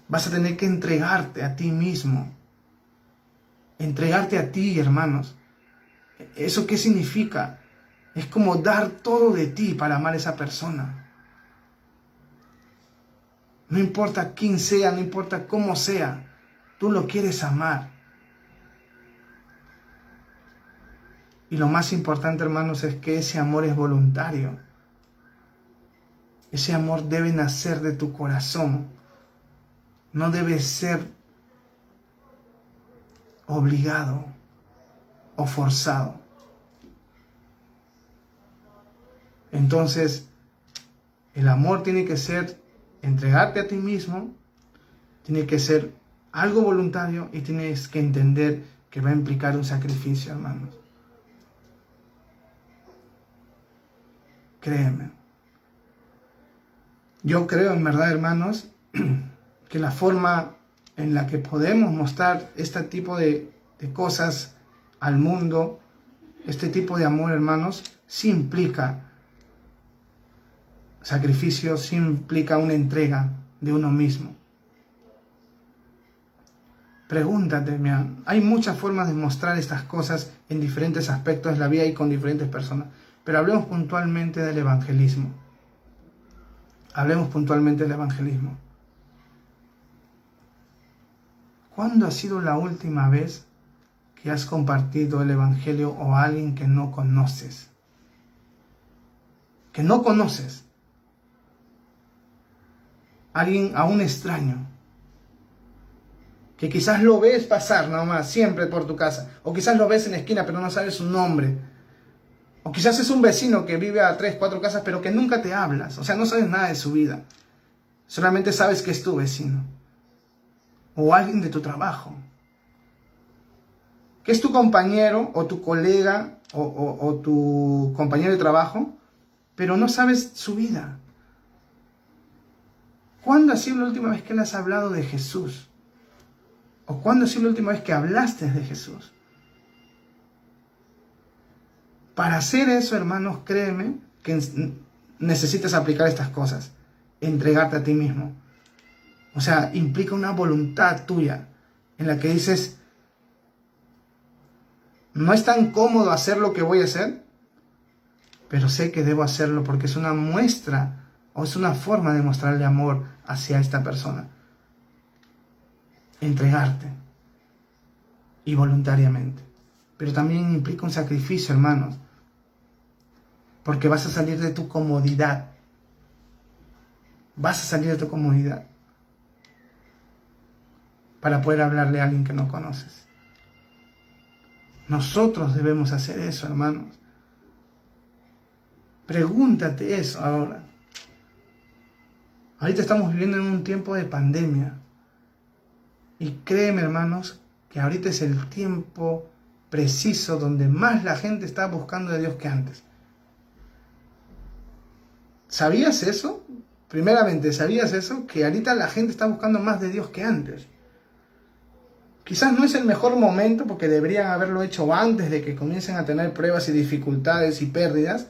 Vas a tener que entregarte a ti mismo. Entregarte a ti, hermanos. ¿Eso qué significa? Es como dar todo de ti para amar a esa persona. No importa quién sea, no importa cómo sea, tú lo quieres amar. Y lo más importante, hermanos, es que ese amor es voluntario. Ese amor debe nacer de tu corazón. No debe ser obligado o forzado. Entonces, el amor tiene que ser entregarte a ti mismo, tiene que ser algo voluntario y tienes que entender que va a implicar un sacrificio, hermanos. Créeme. Yo creo en verdad, hermanos, que la forma en la que podemos mostrar este tipo de cosas al mundo, este tipo de amor, hermanos, sí implica sacrificio, sí implica una entrega de uno mismo. Pregúntate, mira, hay muchas formas de mostrar estas cosas en diferentes aspectos de la vida y con diferentes personas, pero hablemos puntualmente del evangelismo. Hablemos puntualmente del evangelismo. ¿Cuándo ha sido la última vez que has compartido el evangelio o a alguien que no conoces? Que no conoces. Alguien, a un extraño. Que quizás lo ves pasar nomás, siempre por tu casa. O quizás lo ves en la esquina, pero no sabes su nombre. O quizás es un vecino que vive a 3, 4 casas, pero que nunca te hablas. O sea, no sabes nada de su vida. Solamente sabes que es tu vecino. O alguien de tu trabajo. Que es tu compañero o tu colega o tu compañero de trabajo, pero no sabes su vida. ¿Cuándo ha sido la última vez que le has hablado de Jesús? ¿O cuándo ha sido la última vez que hablaste de Jesús? Para hacer eso, hermanos, créeme que necesitas aplicar estas cosas. Entregarte a ti mismo. O sea, implica una voluntad tuya en la que dices, no es tan cómodo hacer lo que voy a hacer, pero sé que debo hacerlo porque es una muestra o es una forma de mostrarle amor hacia esta persona. Entregarte y voluntariamente. Pero también implica un sacrificio, hermanos, porque vas a salir de tu comodidad. Vas a salir de tu comodidad para poder hablarle a alguien que no conoces. Nosotros debemos hacer eso, hermanos. Pregúntate eso ahora. Ahorita estamos viviendo en un tiempo de pandemia. Y créeme, hermanos, que ahorita es el tiempo preciso donde más la gente está buscando de Dios que antes. ¿Sabías eso? Primeramente, ¿sabías eso? Que ahorita la gente está buscando más de Dios que antes. Quizás no es el mejor momento porque deberían haberlo hecho antes de que comiencen a tener pruebas y dificultades y pérdidas.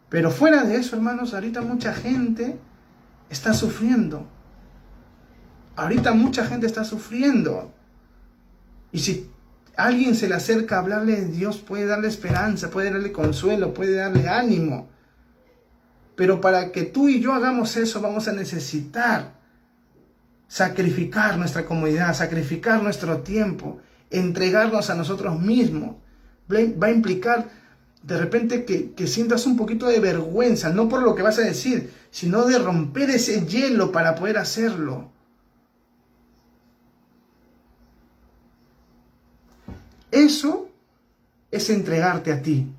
Pero fuera de eso, hermanos, ahorita mucha gente está sufriendo. Ahorita mucha gente está sufriendo. Y si alguien se le acerca a hablarle de Dios, puede darle esperanza, puede darle consuelo, puede darle ánimo. Pero para que tú y yo hagamos eso, vamos a necesitar sacrificar nuestra comodidad, sacrificar nuestro tiempo, entregarnos a nosotros mismos. Va a implicar de repente que sientas un poquito de vergüenza, no por lo que vas a decir, sino de romper ese hielo para poder hacerlo. Eso es entregarte a ti.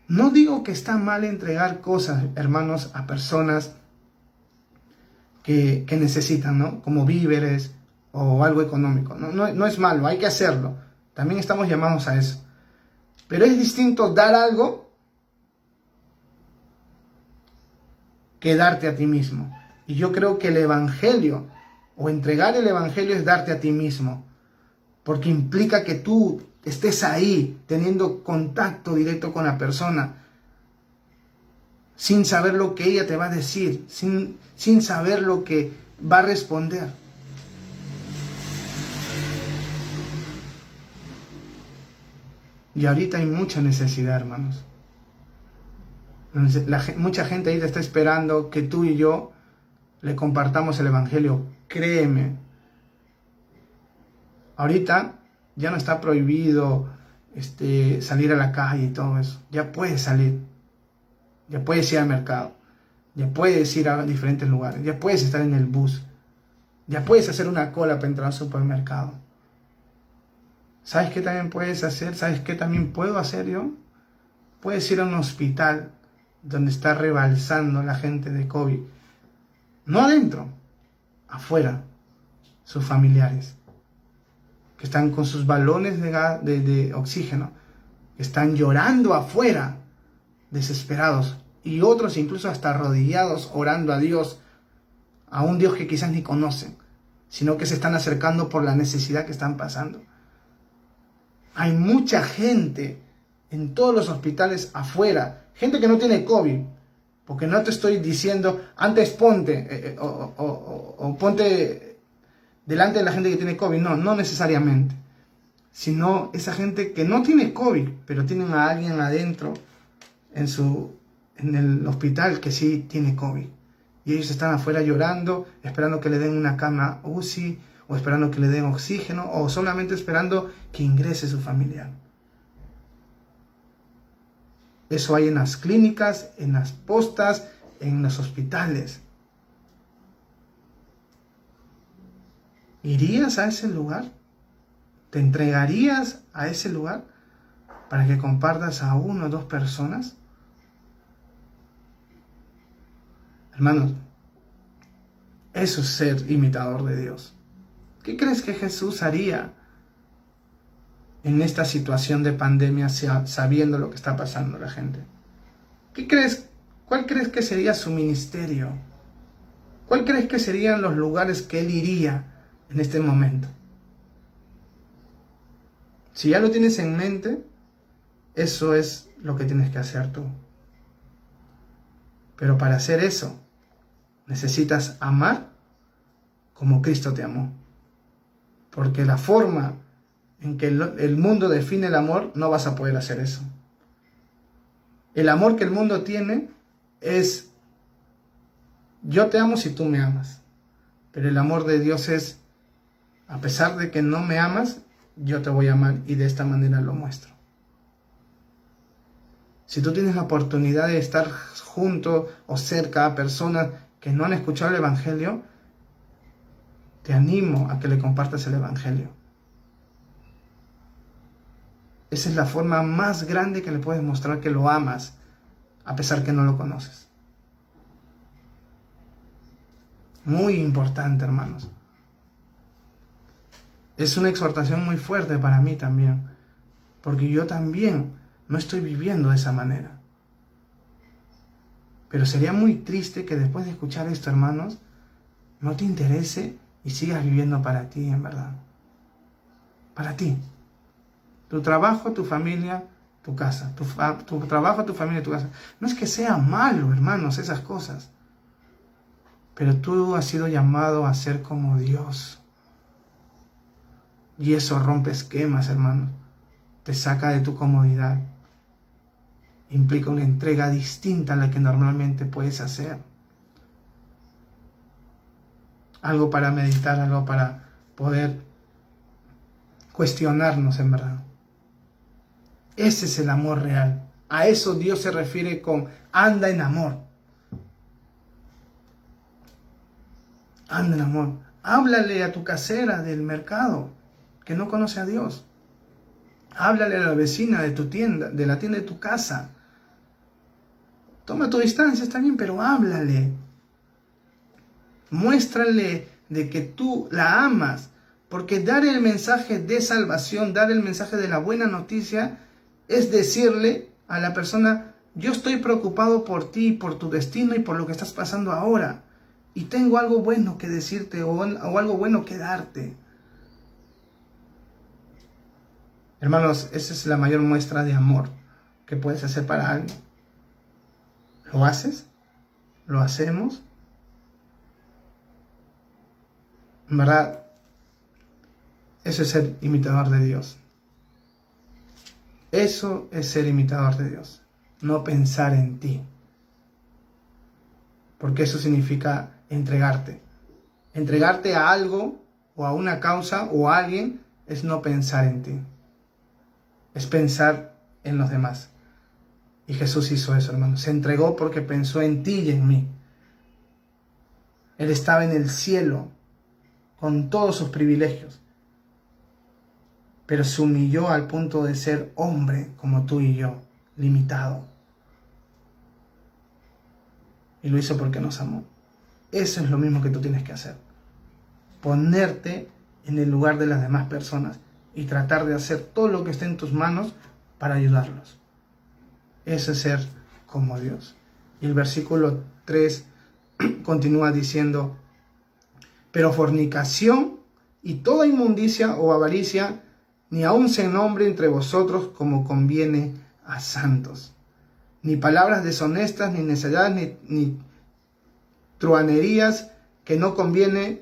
No digo que está mal entregar cosas, hermanos, a personas que necesitan, ¿no? Como víveres o algo económico. No es malo, hay que hacerlo. También estamos llamados a eso. Pero es distinto dar algo que darte a ti mismo. Y yo creo que el Evangelio, o entregar el Evangelio, es darte a ti mismo. Porque implica que tú estés ahí, teniendo contacto directo con la persona, sin saber lo que ella te va a decir, sin saber lo que va a responder. Y ahorita hay mucha necesidad, hermanos. Mucha gente ahí te está esperando que tú y yo le compartamos el Evangelio. Créeme. Ahorita ya no está prohibido salir a la calle y todo eso. Ya puedes salir. Ya puedes ir al mercado. Ya puedes ir a diferentes lugares. Ya puedes estar en el bus. Ya puedes hacer una cola para entrar al supermercado. ¿Sabes qué también puedes hacer? ¿Sabes qué también puedo hacer yo? Puedes ir a un hospital donde está rebalsando la gente de COVID. No adentro, afuera, sus familiares, que están con sus balones de oxígeno, que están llorando afuera, desesperados, y otros incluso hasta arrodillados, orando a Dios, a un Dios que quizás ni conocen, sino que se están acercando por la necesidad que están pasando. Hay mucha gente en todos los hospitales afuera, gente que no tiene COVID, porque no te estoy diciendo, antes ponte, o ponte delante de la gente que tiene COVID, no necesariamente, sino esa gente que no tiene COVID, pero tienen a alguien adentro en el hospital que sí tiene COVID. Y ellos están afuera llorando, esperando que le den una cama UCI, o esperando que le den oxígeno, o solamente esperando que ingrese su familiar. Eso hay en las clínicas, en las postas, en los hospitales. ¿Irías a ese lugar? ¿Te entregarías a ese lugar para que compartas a 1 o 2 personas? Hermanos, eso es ser imitador de Dios. ¿Qué crees que Jesús haría en esta situación de pandemia sabiendo lo que está pasando la gente? ¿Cuál crees que sería su ministerio? ¿Cuál crees que serían los lugares que él iría en este momento. Si ya lo tienes en mente, eso es lo que tienes que hacer tú. Pero para hacer eso, necesitas amar como Cristo te amó. Porque la forma en que el mundo define el amor, no vas a poder hacer eso. El amor que el mundo tiene es: yo te amo si tú me amas. Pero el amor de Dios es: a pesar de que no me amas, yo te voy a amar, y de esta manera lo muestro. Si tú tienes la oportunidad de estar junto o cerca a personas que no han escuchado el Evangelio, te animo a que le compartas el Evangelio. Esa es la forma más grande que le puedes mostrar que lo amas, a pesar que no lo conoces. Muy importante, hermanos. Es una exhortación muy fuerte para mí también, porque yo también no estoy viviendo de esa manera. Pero sería muy triste que después de escuchar esto, hermanos, no te interese y sigas viviendo para ti, en verdad. Para ti. Tu trabajo, tu familia, tu casa. Tu trabajo, tu familia, tu casa. No es que sea malo, hermanos, esas cosas. Pero tú has sido llamado a ser como Dios. Y eso rompe esquemas, hermanos. Te saca de tu comodidad. Implica una entrega distinta a la que normalmente puedes hacer. Algo para meditar, algo para poder cuestionarnos, en verdad. Ese es el amor real. A eso Dios se refiere con anda en amor. Anda en amor. Háblale a tu casera del mercado que no conoce a Dios. Háblale a la vecina de tu tienda, de la tienda de tu casa. Toma tu distancia, está bien, pero háblale. Muéstrale de que tú la amas. Porque dar el mensaje de salvación, dar el mensaje de la buena noticia, es decirle a la persona: yo estoy preocupado por ti, por tu destino y por lo que estás pasando ahora. Y tengo algo bueno que decirte o algo bueno que darte. Hermanos, esa es la mayor muestra de amor que puedes hacer para alguien. ¿Lo haces? ¿Lo hacemos? En verdad, eso es ser imitador de Dios. Eso es ser imitador de Dios. No pensar en ti. Porque eso significa entregarte. Entregarte a algo o a una causa o a alguien es no pensar en ti. Es pensar en los demás. Y Jesús hizo eso, hermano. Se entregó porque pensó en ti y en mí. Él estaba en el cielo con todos sus privilegios, pero se humilló al punto de ser hombre como tú y yo, limitado. Y lo hizo porque nos amó. Eso es lo mismo que tú tienes que hacer. Ponerte en el lugar de las demás personas y tratar de hacer todo lo que esté en tus manos para ayudarlos. Eso es ser como Dios. Y el versículo 3 continúa diciendo: pero fornicación y toda inmundicia o avaricia ni aun se nombre entre vosotros como conviene a santos. Ni palabras deshonestas, ni necedades, ni truhanerías que no conviene,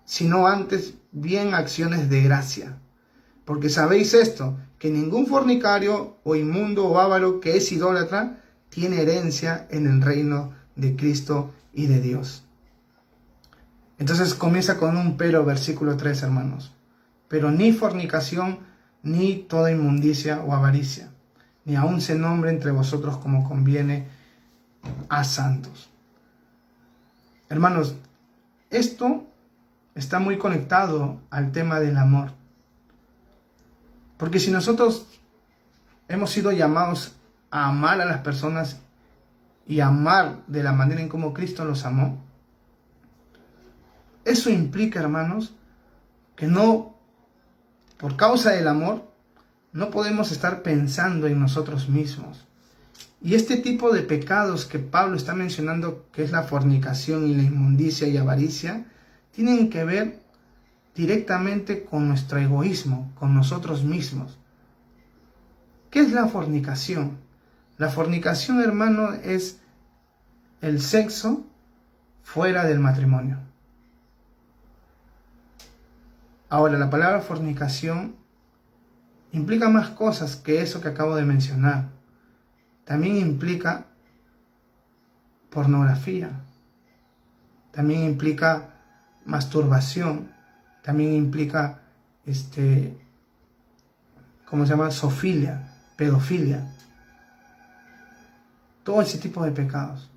sino antes bien acciones de gracia. Porque sabéis esto, que ningún fornicario o inmundo o avaro que es idólatra tiene herencia en el reino de Cristo y de Dios. Entonces comienza con un pero, versículo 3, hermanos. Pero ni fornicación, ni toda inmundicia o avaricia, ni aun se nombre entre vosotros como conviene a santos. Hermanos, esto está muy conectado al tema del amor. Porque si nosotros hemos sido llamados a amar a las personas y amar de la manera en como Cristo los amó, eso implica, hermanos, que no, por causa del amor, no podemos estar pensando en nosotros mismos. Y este tipo de pecados que Pablo está mencionando, que es la fornicación y la inmundicia y avaricia, tienen que ver directamente con nuestro egoísmo, con nosotros mismos. ¿Qué es la fornicación? La fornicación, hermano, es el sexo fuera del matrimonio. Ahora, la palabra fornicación implica más cosas que eso que acabo de mencionar. También implica pornografía. También implica masturbación. También implica, ¿cómo se llama? Zoofilia, pedofilia. Todo ese tipo de pecados.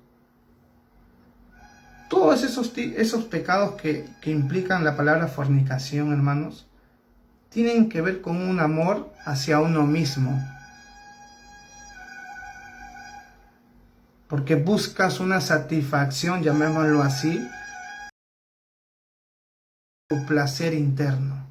Todos esos pecados que implican la palabra fornicación, hermanos, tienen que ver con un amor hacia uno mismo. Porque buscas una satisfacción, llamémoslo así, tu placer interno.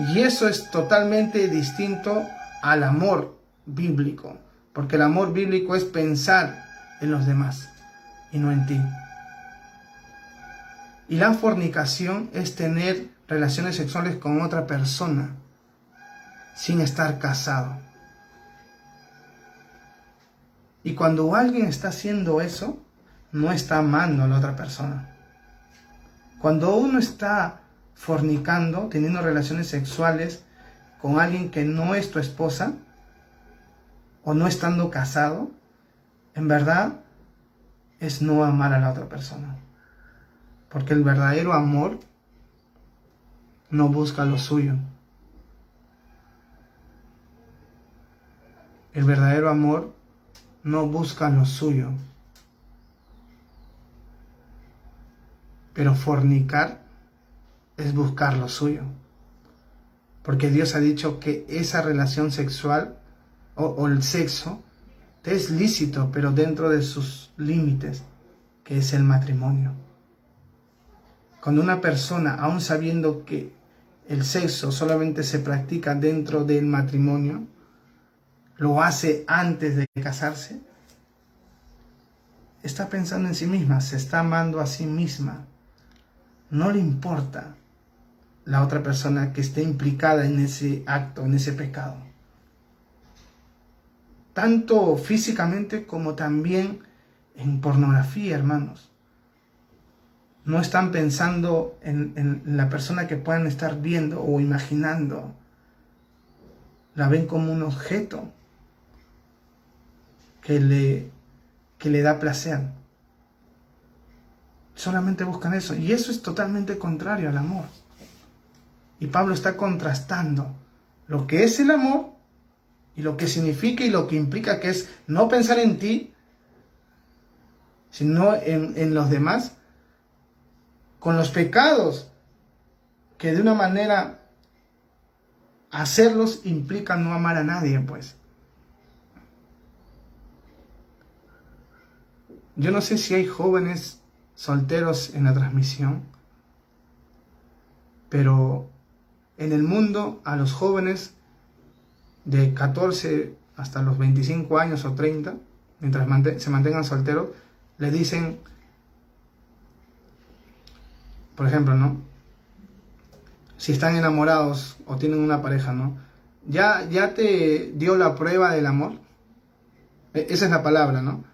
Y eso es totalmente distinto al amor bíblico. Porque el amor bíblico es pensar en los demás y no en ti. Y la fornicación es tener relaciones sexuales con otra persona sin estar casado. Y cuando alguien está haciendo eso, no está amando a la otra persona. Cuando uno está fornicando, teniendo relaciones sexuales con alguien que no es tu esposa, o no estando casado, en verdad es no amar a la otra persona. Porque el verdadero amor no busca lo suyo. El verdadero amor no busca lo suyo. Pero fornicar es buscar lo suyo. Porque Dios ha dicho que esa relación sexual o el sexo te es lícito, pero dentro de sus límites, que es el matrimonio. Cuando una persona, aun sabiendo que el sexo solamente se practica dentro del matrimonio, lo hace antes de casarse, está pensando en sí misma, se está amando a sí misma. No le importa la otra persona que esté implicada en ese acto, en ese pecado. Tanto físicamente como también en pornografía, hermanos. No están pensando en la persona que puedan estar viendo o imaginando. La ven como un objeto que le da placer. Solamente buscan eso. Y eso es totalmente contrario al amor. Y Pablo está contrastando lo que es el amor y lo que significa y lo que implica, que es no pensar en ti, sino en los demás, con los pecados que de una manera hacerlos implica no amar a nadie, pues. Yo no sé si hay jóvenes solteros en la transmisión, pero en el mundo a los jóvenes de 14 hasta los 25 años o 30, mientras se mantengan solteros, le dicen, por ejemplo, ¿no? Si están enamorados o tienen una pareja, ¿no? ¿Ya te dio la prueba del amor? Esa es la palabra, ¿no?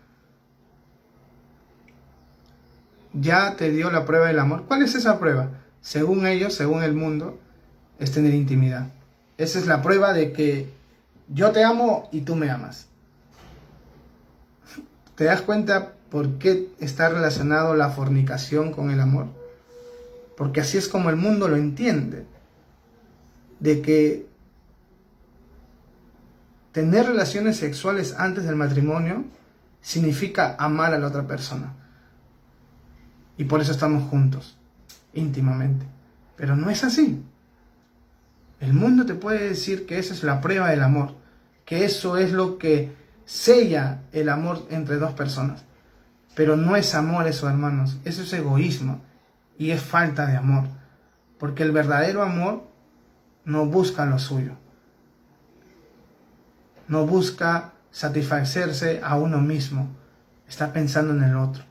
¿Ya te dio la prueba del amor? ¿Cuál es esa prueba? Según ellos, según el mundo, es tener intimidad. Esa es la prueba de que yo te amo y tú me amas. ¿Te das cuenta por qué está relacionado la fornicación con el amor? Porque así es como el mundo lo entiende. De que tener relaciones sexuales antes del matrimonio significa amar a la otra persona. Y por eso estamos juntos, íntimamente. Pero no es así. El mundo te puede decir que esa es la prueba del amor, que eso es lo que sella el amor entre dos personas. Pero no es amor eso, hermanos. Eso es egoísmo y es falta de amor. Porque el verdadero amor no busca lo suyo. No busca satisfacerse a uno mismo. Está pensando en el otro.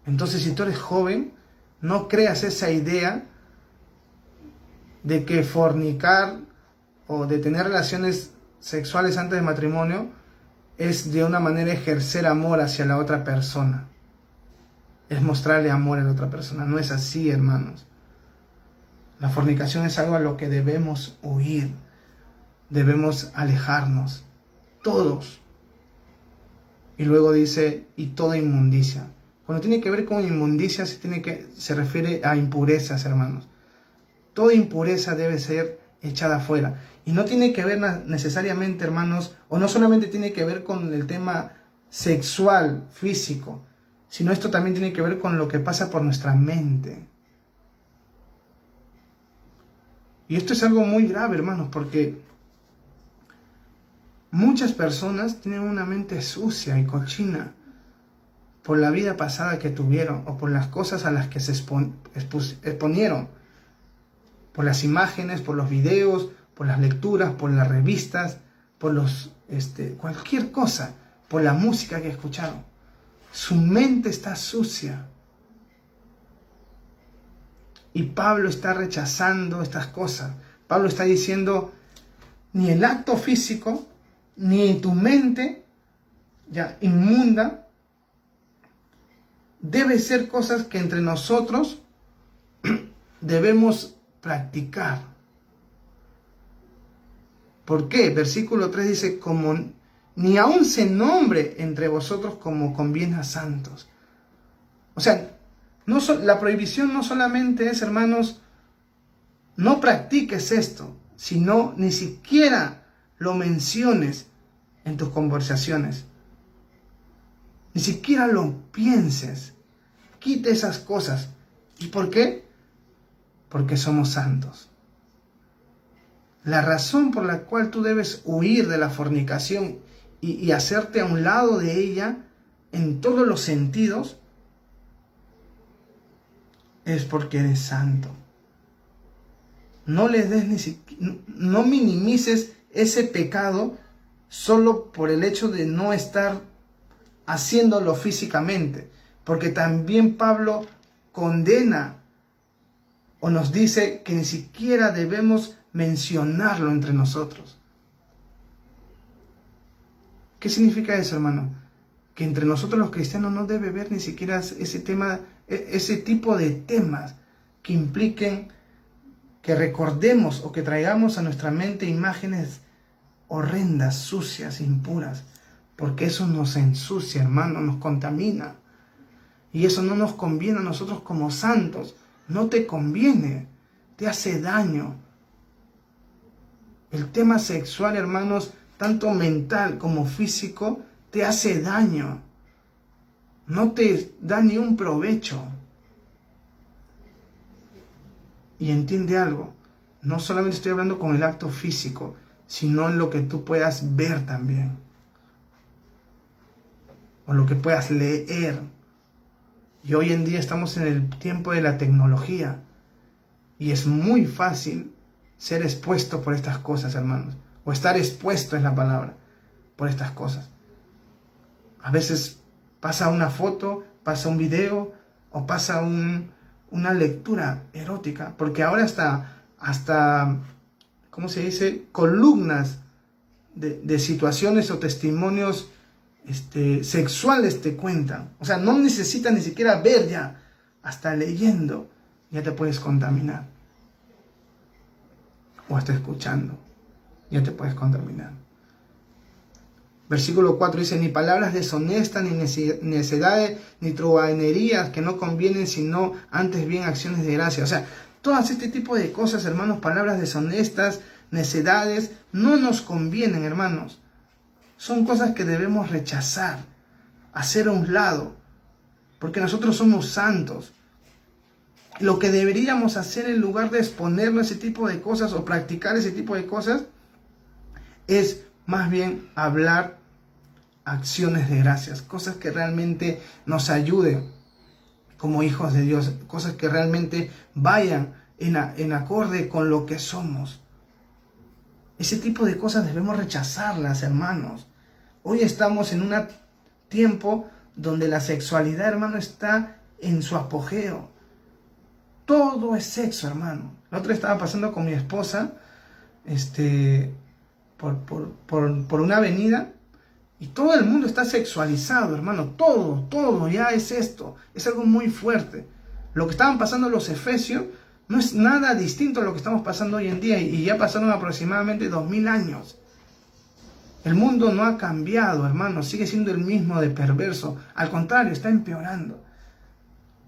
Entonces, si tú eres joven, No creas esa idea de que fornicar o de tener relaciones sexuales antes del matrimonio es de una manera ejercer amor hacia la otra persona. Es mostrarle amor a la otra persona. No es así, hermanos. La fornicación es algo a lo que debemos huir. Debemos alejarnos. Todos. Y luego dice, y toda inmundicia. Cuando tiene que ver con inmundicia, se refiere a impurezas, hermanos. Toda impureza debe ser echada afuera. Y no tiene que ver necesariamente, hermanos, o no solamente tiene que ver con el tema sexual, físico, sino esto también tiene que ver con lo que pasa por nuestra mente. Y esto es algo muy grave, hermanos, porque muchas personas tienen una mente sucia y cochina por la vida pasada que tuvieron o por las cosas a las que se exponieron, por las imágenes, por los videos, por las lecturas, por las revistas, por cualquier cosa, por la música que escucharon. Su mente está sucia. Y Pablo está rechazando estas cosas. Pablo está diciendo, ni el acto físico, ni tu mente ya inmunda, debe ser cosas que entre nosotros debemos practicar. ¿Por qué? Versículo 3 dice, como ni aun se nombre entre vosotros como conviene a santos. O sea, la prohibición no solamente es, hermanos, no practiques esto, sino ni siquiera lo menciones en tus conversaciones. Ni siquiera lo pienses. Quite esas cosas. ¿Y por qué? Porque somos santos. La razón por la cual tú debes huir de la fornicación y hacerte a un lado de ella en todos los sentidos es porque eres santo. No le des no minimices ese pecado solo por el hecho de no estar haciéndolo físicamente, porque también Pablo condena o nos dice que ni siquiera debemos mencionarlo entre nosotros. ¿Qué significa eso, hermano? Que entre nosotros los cristianos no debe haber ni siquiera ese tipo de temas que impliquen que recordemos o que traigamos a nuestra mente imágenes horrendas, sucias, impuras, porque eso nos ensucia, hermano, nos contamina. Y eso no nos conviene a nosotros como santos. No te conviene, te hace daño. El tema sexual, hermanos, tanto mental como físico, te hace daño. No te da ni un provecho. Y entiende algo, no solamente estoy hablando con el acto físico, sino en lo que tú puedas ver también. O lo que puedas leer. Y hoy en día estamos en el tiempo de la tecnología. Y es muy fácil ser expuesto por estas cosas, hermanos. O estar expuesto es la palabra, por estas cosas. A veces pasa una foto, pasa un video, o pasa una lectura erótica. Porque ahora hasta ¿cómo se dice? Columnas de situaciones o testimonios sexuales te cuentan. O sea, no necesitas ni siquiera ver ya. Hasta leyendo ya te puedes contaminar. O hasta escuchando ya te puedes contaminar. Versículo 4 dice, ni palabras deshonestas, ni necedades, ni truhanerías que no convienen, sino antes bien acciones de gracia. O sea, todas este tipo de cosas, hermanos, palabras deshonestas, necedades, no nos convienen, hermanos. Son cosas que debemos rechazar, hacer a un lado, porque nosotros somos santos. Lo que deberíamos hacer en lugar de exponernos a ese tipo de cosas o practicar ese tipo de cosas es más bien hablar acciones de gracias, cosas que realmente nos ayuden como hijos de Dios, cosas que realmente vayan en acorde con lo que somos. Ese tipo de cosas debemos rechazarlas, hermanos. Hoy estamos en un tiempo donde la sexualidad, hermano, está en su apogeo. todo es sexo, hermano. La otra estaba pasando con mi esposa, por una avenida, y todo el mundo está sexualizado, hermano. Todo ya es esto. Es algo muy fuerte. Lo que estaban pasando los efesios no es nada distinto a lo que estamos pasando hoy en día, y ya pasaron aproximadamente 2000 años. El mundo no ha cambiado, hermano. Sigue siendo el mismo de perverso. Al contrario, está empeorando.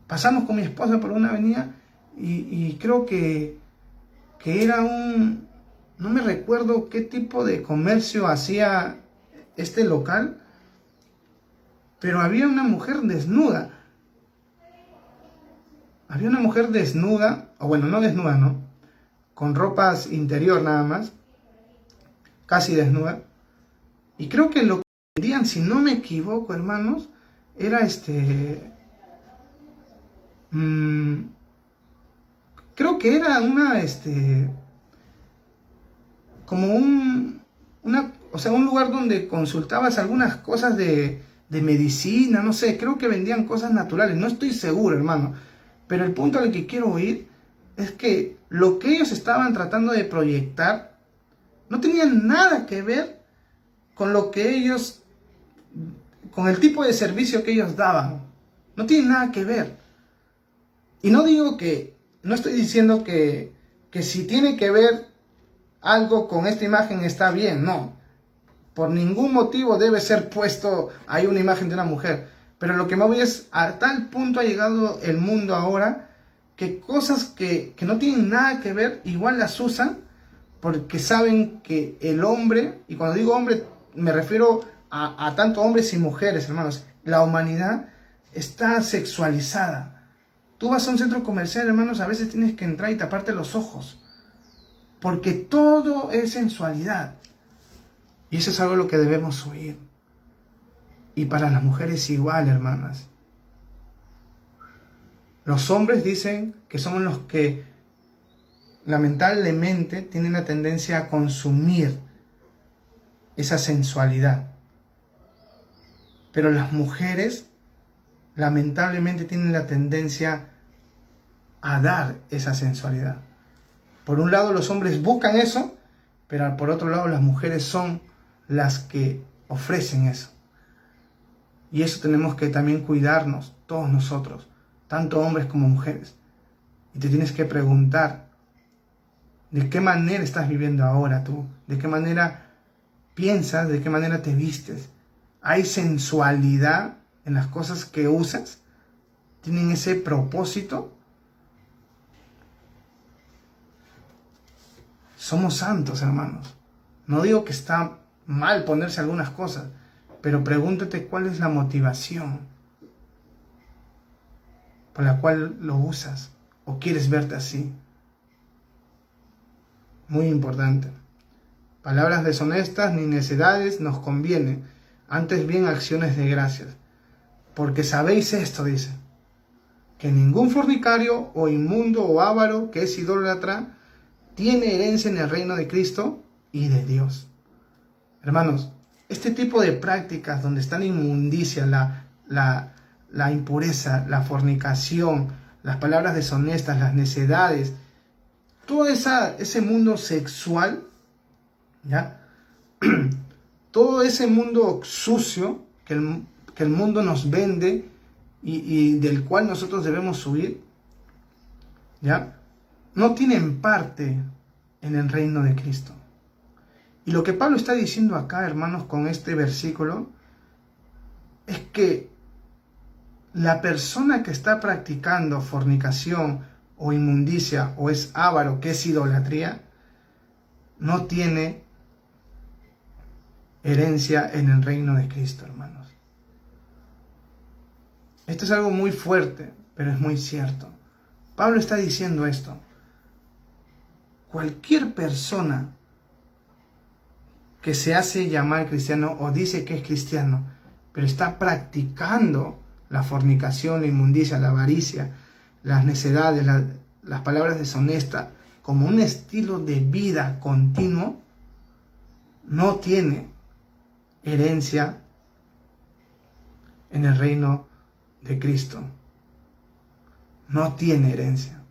Pasamos con mi esposa por una avenida y creo que era no me recuerdo qué tipo de comercio hacía este local, pero había una mujer desnuda. Había una mujer desnuda, o bueno, no desnuda, ¿no? Con ropas interior nada más, casi desnuda. Y creo que lo que vendían, si no me equivoco, hermanos, era creo que era como un lugar donde consultabas algunas cosas de medicina, no sé, creo que vendían cosas naturales, no estoy seguro, hermano, pero el punto al que quiero ir es que lo que ellos estaban tratando de proyectar no tenía nada que ver con con el tipo de servicio que ellos daban, no tiene nada que ver. Y no estoy diciendo que si tiene que ver algo con esta imagen está bien, no. Por ningún motivo debe ser puesto ahí una imagen de una mujer. Pero lo que me voy es, a tal punto ha llegado el mundo ahora, que cosas que no tienen nada que ver, igual las usan, porque saben que el hombre, y cuando digo hombre, me refiero a tanto hombres y mujeres, hermanos, la humanidad está sexualizada. Tú vas a un centro comercial, hermanos, a veces tienes que entrar y taparte los ojos, porque todo es sensualidad. Y eso es algo a lo que debemos huir. Y para las mujeres igual, hermanas. Los hombres dicen que somos los que lamentablemente tienen la tendencia a consumir esa sensualidad. Pero las mujeres lamentablemente tienen la tendencia a dar esa sensualidad. Por un lado los hombres buscan eso, pero por otro lado las mujeres son las que ofrecen eso. Y eso tenemos que también cuidarnos, todos nosotros, tanto hombres como mujeres. Y te tienes que preguntar, ¿de qué manera estás viviendo ahora tú? ¿De qué manera piensas? ¿De qué manera te vistes? ¿Hay sensualidad en las cosas que usas? ¿Tienen ese propósito? Somos santos, hermanos. No digo que está mal ponerse algunas cosas, pero pregúntate cuál es la motivación por la cual lo usas o quieres verte así. Muy importante. Palabras deshonestas ni necedades nos convienen, antes bien acciones de gracias. Porque sabéis esto, dice, que ningún fornicario o inmundo o avaro que es idólatra tiene herencia en el reino de Cristo y de Dios. Hermanos, este tipo de prácticas donde está la inmundicia, la impureza, la fornicación, las palabras deshonestas, las necedades, todo ese mundo sexual, ¿ya? Todo ese mundo sucio que el mundo nos vende y del cual nosotros debemos huir, ¿ya? No tienen parte en el reino de Cristo. Y lo que Pablo está diciendo acá, hermanos, con este versículo, es que la persona que está practicando fornicación o inmundicia o es avaro, que es idolatría, no tiene herencia en el reino de Cristo, hermanos. Esto es algo muy fuerte, pero es muy cierto. Pablo está diciendo esto. Cualquier persona que se hace llamar cristiano o dice que es cristiano, pero está practicando la fornicación, la inmundicia, la avaricia, las necedades, las palabras deshonestas, como un estilo de vida continuo, no tiene herencia en el reino de Cristo. No tiene herencia.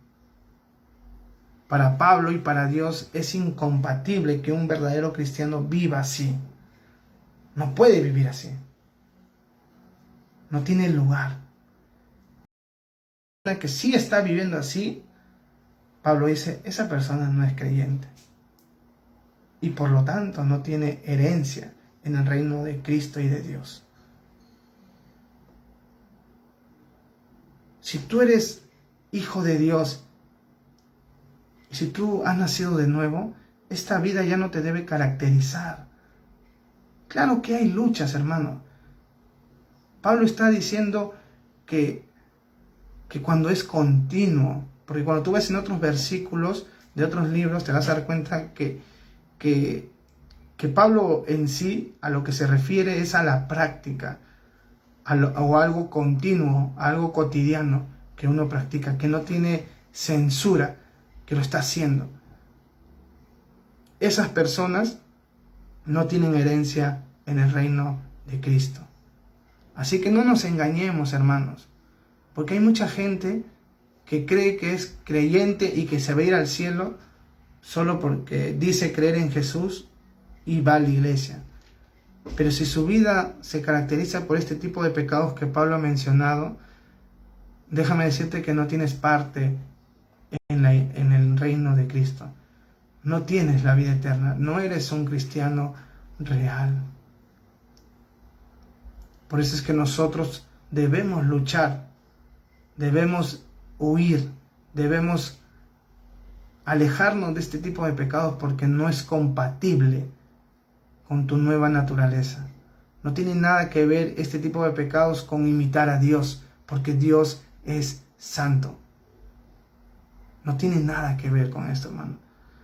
Para Pablo y para Dios es incompatible que un verdadero cristiano viva así. No puede vivir así. No tiene lugar. La que sí está viviendo así, Pablo dice, esa persona no es creyente. Y por lo tanto no tiene herencia en el reino de Cristo y de Dios. Si tú eres hijo de Dios, si tú has nacido de nuevo, esta vida ya no te debe caracterizar. Claro que hay luchas, hermano. Pablo está diciendo que cuando es continuo, porque cuando tú ves en otros versículos de otros libros, te vas a dar cuenta que Pablo en sí a lo que se refiere es a la práctica, o algo continuo, algo cotidiano que uno practica, que no tiene censura, que lo está haciendo. Esas personas no tienen herencia en el reino de Cristo. Así que no nos engañemos, hermanos, porque hay mucha gente que cree que es creyente y que se va a ir al cielo solo porque dice creer en Jesús y va a la iglesia. Pero si su vida se caracteriza por este tipo de pecados que Pablo ha mencionado, déjame decirte que no tienes parte en el reino de Cristo. No tienes la vida eterna, no eres un cristiano real. Por eso es que nosotros debemos luchar, debemos huir, debemos alejarnos de este tipo de pecados porque no es compatible con tu nueva naturaleza. No tiene nada que ver este tipo de pecados con imitar a Dios, porque Dios es santo. No tiene nada que ver con esto, hermano.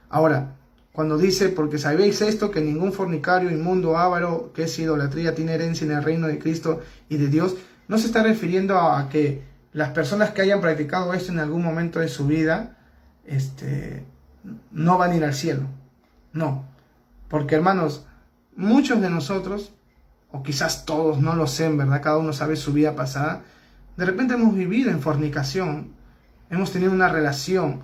Ahora, cuando dice, porque sabéis esto, que ningún fornicario, inmundo, avaro, que es idolatría, tiene herencia en el reino de Cristo y de Dios, no se está refiriendo a que las personas que hayan practicado esto en algún momento de su vida, no van a ir al cielo. No, porque hermanos, muchos de nosotros, o quizás todos, no lo sé, en verdad, cada uno sabe su vida pasada, de repente hemos vivido en fornicación, hemos tenido una relación,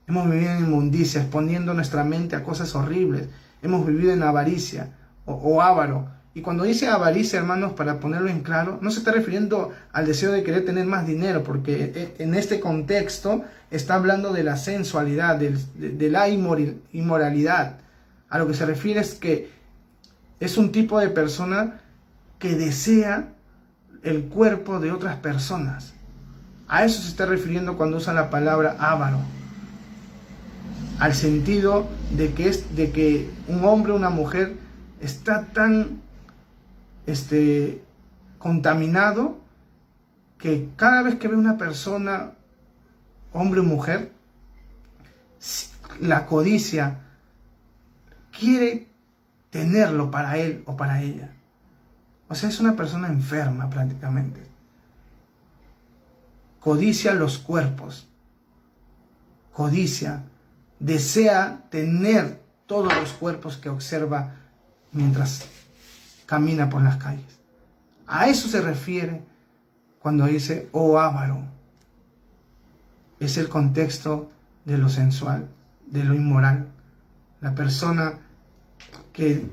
hemos vivido en inmundicia, exponiendo nuestra mente a cosas horribles, hemos vivido en avaricia o avaro. Y cuando dice avaricia, hermanos, para ponerlo en claro, no se está refiriendo al deseo de querer tener más dinero, porque en este contexto está hablando de la sensualidad, de la inmoralidad. A lo que se refiere es que es un tipo de persona que desea el cuerpo de otras personas. A eso se está refiriendo cuando usa la palabra avaro. Al sentido de que un hombre o una mujer está tan contaminado que cada vez que ve una persona, hombre o mujer, la codicia quiere tenerlo para él o para ella. O sea, es una persona enferma prácticamente. Codicia los cuerpos. Codicia, desea tener todos los cuerpos que observa mientras camina por las calles. A eso se refiere cuando dice, oh avaro. Es el contexto de lo sensual, de lo inmoral. La persona que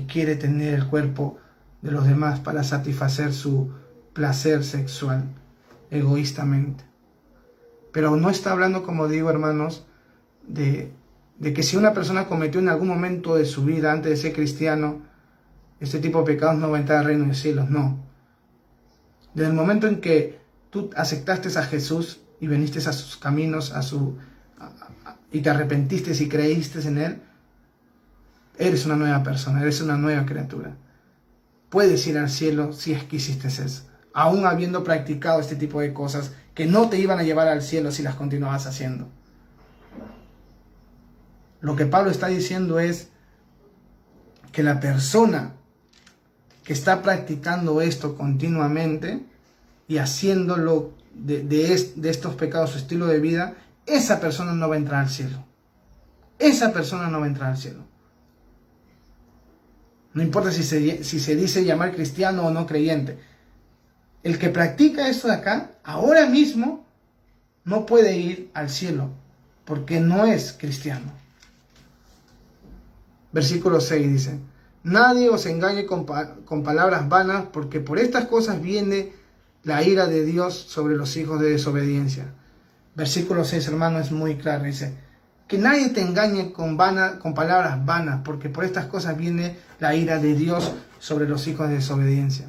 quiere tener el cuerpo de los demás para satisfacer su placer sexual egoístamente. Pero no está hablando, como digo, hermanos, de que si una persona cometió en algún momento de su vida antes de ser cristiano este tipo de pecados, no va a entrar al reino de los cielos. No. Desde el momento en que tú aceptaste a Jesús y viniste a sus caminos, y te arrepentiste y creíste en Él, eres una nueva persona, eres una nueva criatura. Puedes ir al cielo si es que hiciste eso, aún habiendo practicado este tipo de cosas que no te iban a llevar al cielo si las continuabas haciendo. Lo que Pablo está diciendo es que la persona que está practicando esto continuamente y haciéndolo de estos pecados su estilo de vida, esa persona no va a entrar al cielo. Esa persona no va a entrar al cielo. No importa si se dice llamar cristiano o no creyente. El que practica esto de acá, ahora mismo, no puede ir al cielo. porque no es cristiano. Versículo 6 dice: nadie os engañe con palabras vanas, porque por estas cosas viene la ira de Dios sobre los hijos de desobediencia. Versículo 6, hermano, es muy claro. Dice: que nadie te engañe con palabras vanas, porque por estas cosas viene la ira de Dios sobre los hijos de desobediencia.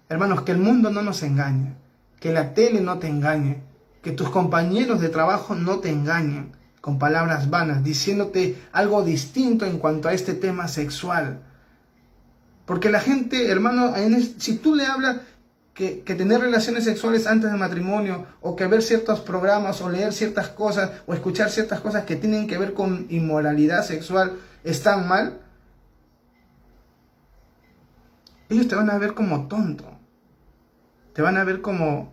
Hermanos, que el mundo no nos engañe, que la tele no te engañe, que tus compañeros de trabajo no te engañen con palabras vanas, diciéndote algo distinto en cuanto a este tema sexual. Porque la gente, hermano, si tú le hablas que tener relaciones sexuales antes del matrimonio, o que ver ciertos programas, o leer ciertas cosas, o escuchar ciertas cosas que tienen que ver con inmoralidad sexual, están mal, ellos te van a ver como tonto, te van a ver como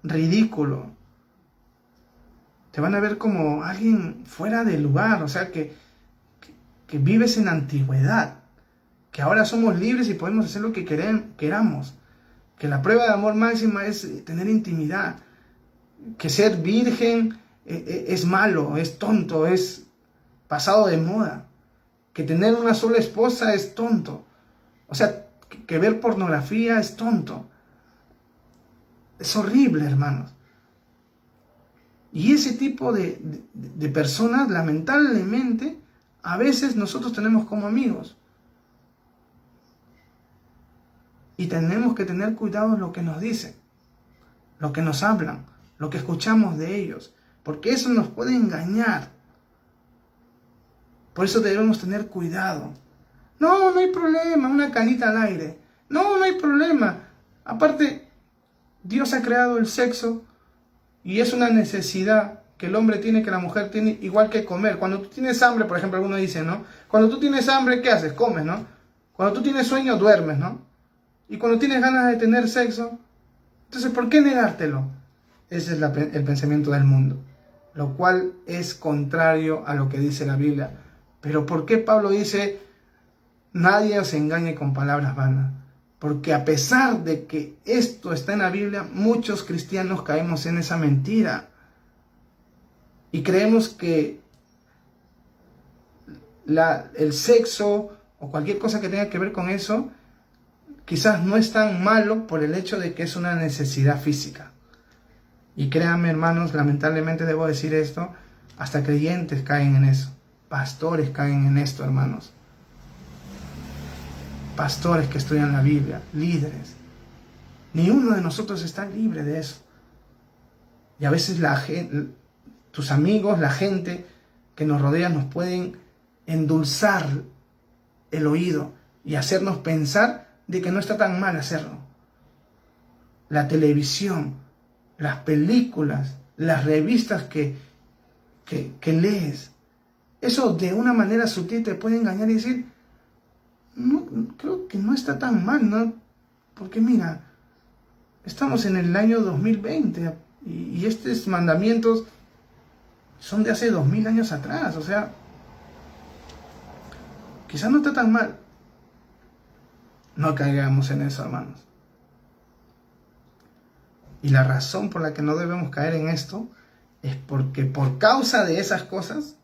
ridículo, te van a ver como alguien fuera de lugar, o sea, que vives en antigüedad, que ahora somos libres y podemos hacer lo que queramos, que la prueba de amor máxima es tener intimidad, que ser virgen es malo, es tonto, es pasado de moda, que tener una sola esposa es tonto, o sea, que ver pornografía es tonto. Es horrible, hermanos. Y ese tipo de personas, lamentablemente, a veces nosotros tenemos como amigos. Y tenemos que tener cuidado en lo que nos dicen, lo que nos hablan, lo que escuchamos de ellos, porque eso nos puede engañar. Por eso debemos tener cuidado. No hay problema, una canita al aire. No hay problema. Aparte, Dios ha creado el sexo y es una necesidad que el hombre tiene, que la mujer tiene, igual que comer. Cuando tú tienes hambre, por ejemplo, algunos dicen, ¿no? Cuando tú tienes hambre, ¿qué haces? Comes, ¿no? Cuando tú tienes sueño, duermes, ¿no? Y cuando tienes ganas de tener sexo, entonces, ¿por qué negártelo? Ese es el pensamiento del mundo, lo cual es contrario a lo que dice la Biblia. Pero ¿por qué Pablo dice: nadie os engañe con palabras vanas? Porque a pesar de que esto está en la Biblia, muchos cristianos caemos en esa mentira. Y creemos que el sexo o cualquier cosa que tenga que ver con eso, quizás no es tan malo por el hecho de que es una necesidad física. Y créanme, hermanos, lamentablemente debo decir esto, hasta creyentes caen en eso. Pastores caen en esto, hermanos. Pastores que estudian la Biblia, líderes. Ni uno de nosotros está libre de eso. Y a veces tus amigos, la gente que nos rodea, nos pueden endulzar el oído y hacernos pensar de que no está tan mal hacerlo. La televisión, las películas, las revistas que lees, eso de una manera sutil te puede engañar y decir: no, creo que no está tan mal, ¿no? Porque mira, estamos en el año 2020 y estos mandamientos son de hace 2000 años atrás, o sea, quizás no está tan mal. No caigamos en eso, hermanos. Y la razón por la que no debemos caer en esto es porque por causa de esas cosas,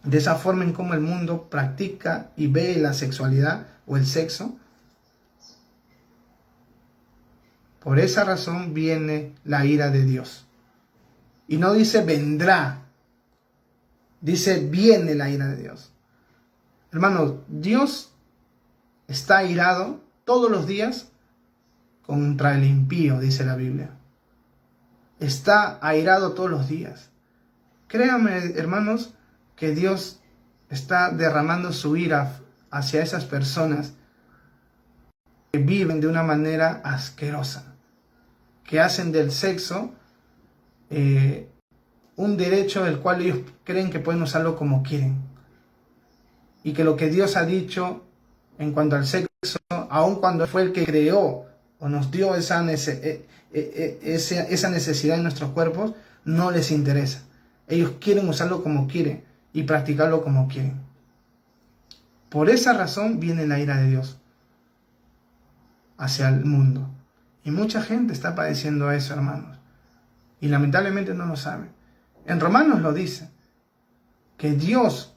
de esa forma en cómo el mundo practica y ve la sexualidad o el sexo, por esa razón viene la ira de Dios. Y no dice vendrá, dice viene la ira de Dios. Hermanos, Dios está airado todos los días contra el impío, dice la Biblia. Está airado todos los días. Créanme, hermanos, que Dios está derramando su ira hacia esas personas que viven de una manera asquerosa, que hacen del sexo un derecho del cual ellos creen que pueden usarlo como quieren. Y que lo que Dios ha dicho en cuanto al sexo, aun cuando fue el que creó o nos dio esa necesidad en nuestros cuerpos, no les interesa. Ellos quieren usarlo como quieren y practicarlo como quieren. Por esa razón viene la ira de Dios hacia el mundo. Y mucha gente está padeciendo eso, hermanos. Y lamentablemente no lo sabe. En Romanos lo dice, que Dios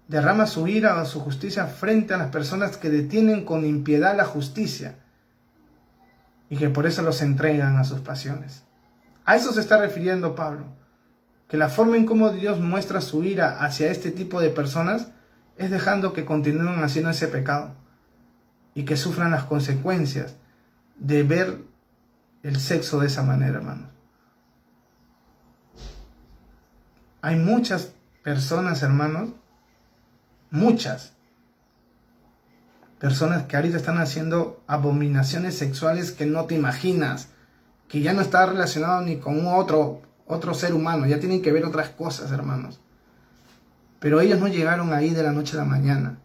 derrama su ira o su justicia frente a las personas que detienen con impiedad la justicia y que por eso los entregan a sus pasiones. A eso se está refiriendo Pablo, que la forma en cómo Dios muestra su ira hacia este tipo de personas es dejando que continúen haciendo ese pecado y que sufran las consecuencias de ver el sexo de esa manera, hermanos. Hay muchas personas, hermanos, muchas personas que ahorita están haciendo abominaciones sexuales que no te imaginas, que ya no está relacionado ni con un otro ser humano, ya tienen que ver otras cosas, hermanos. Pero ellos no llegaron ahí de la noche a la mañana.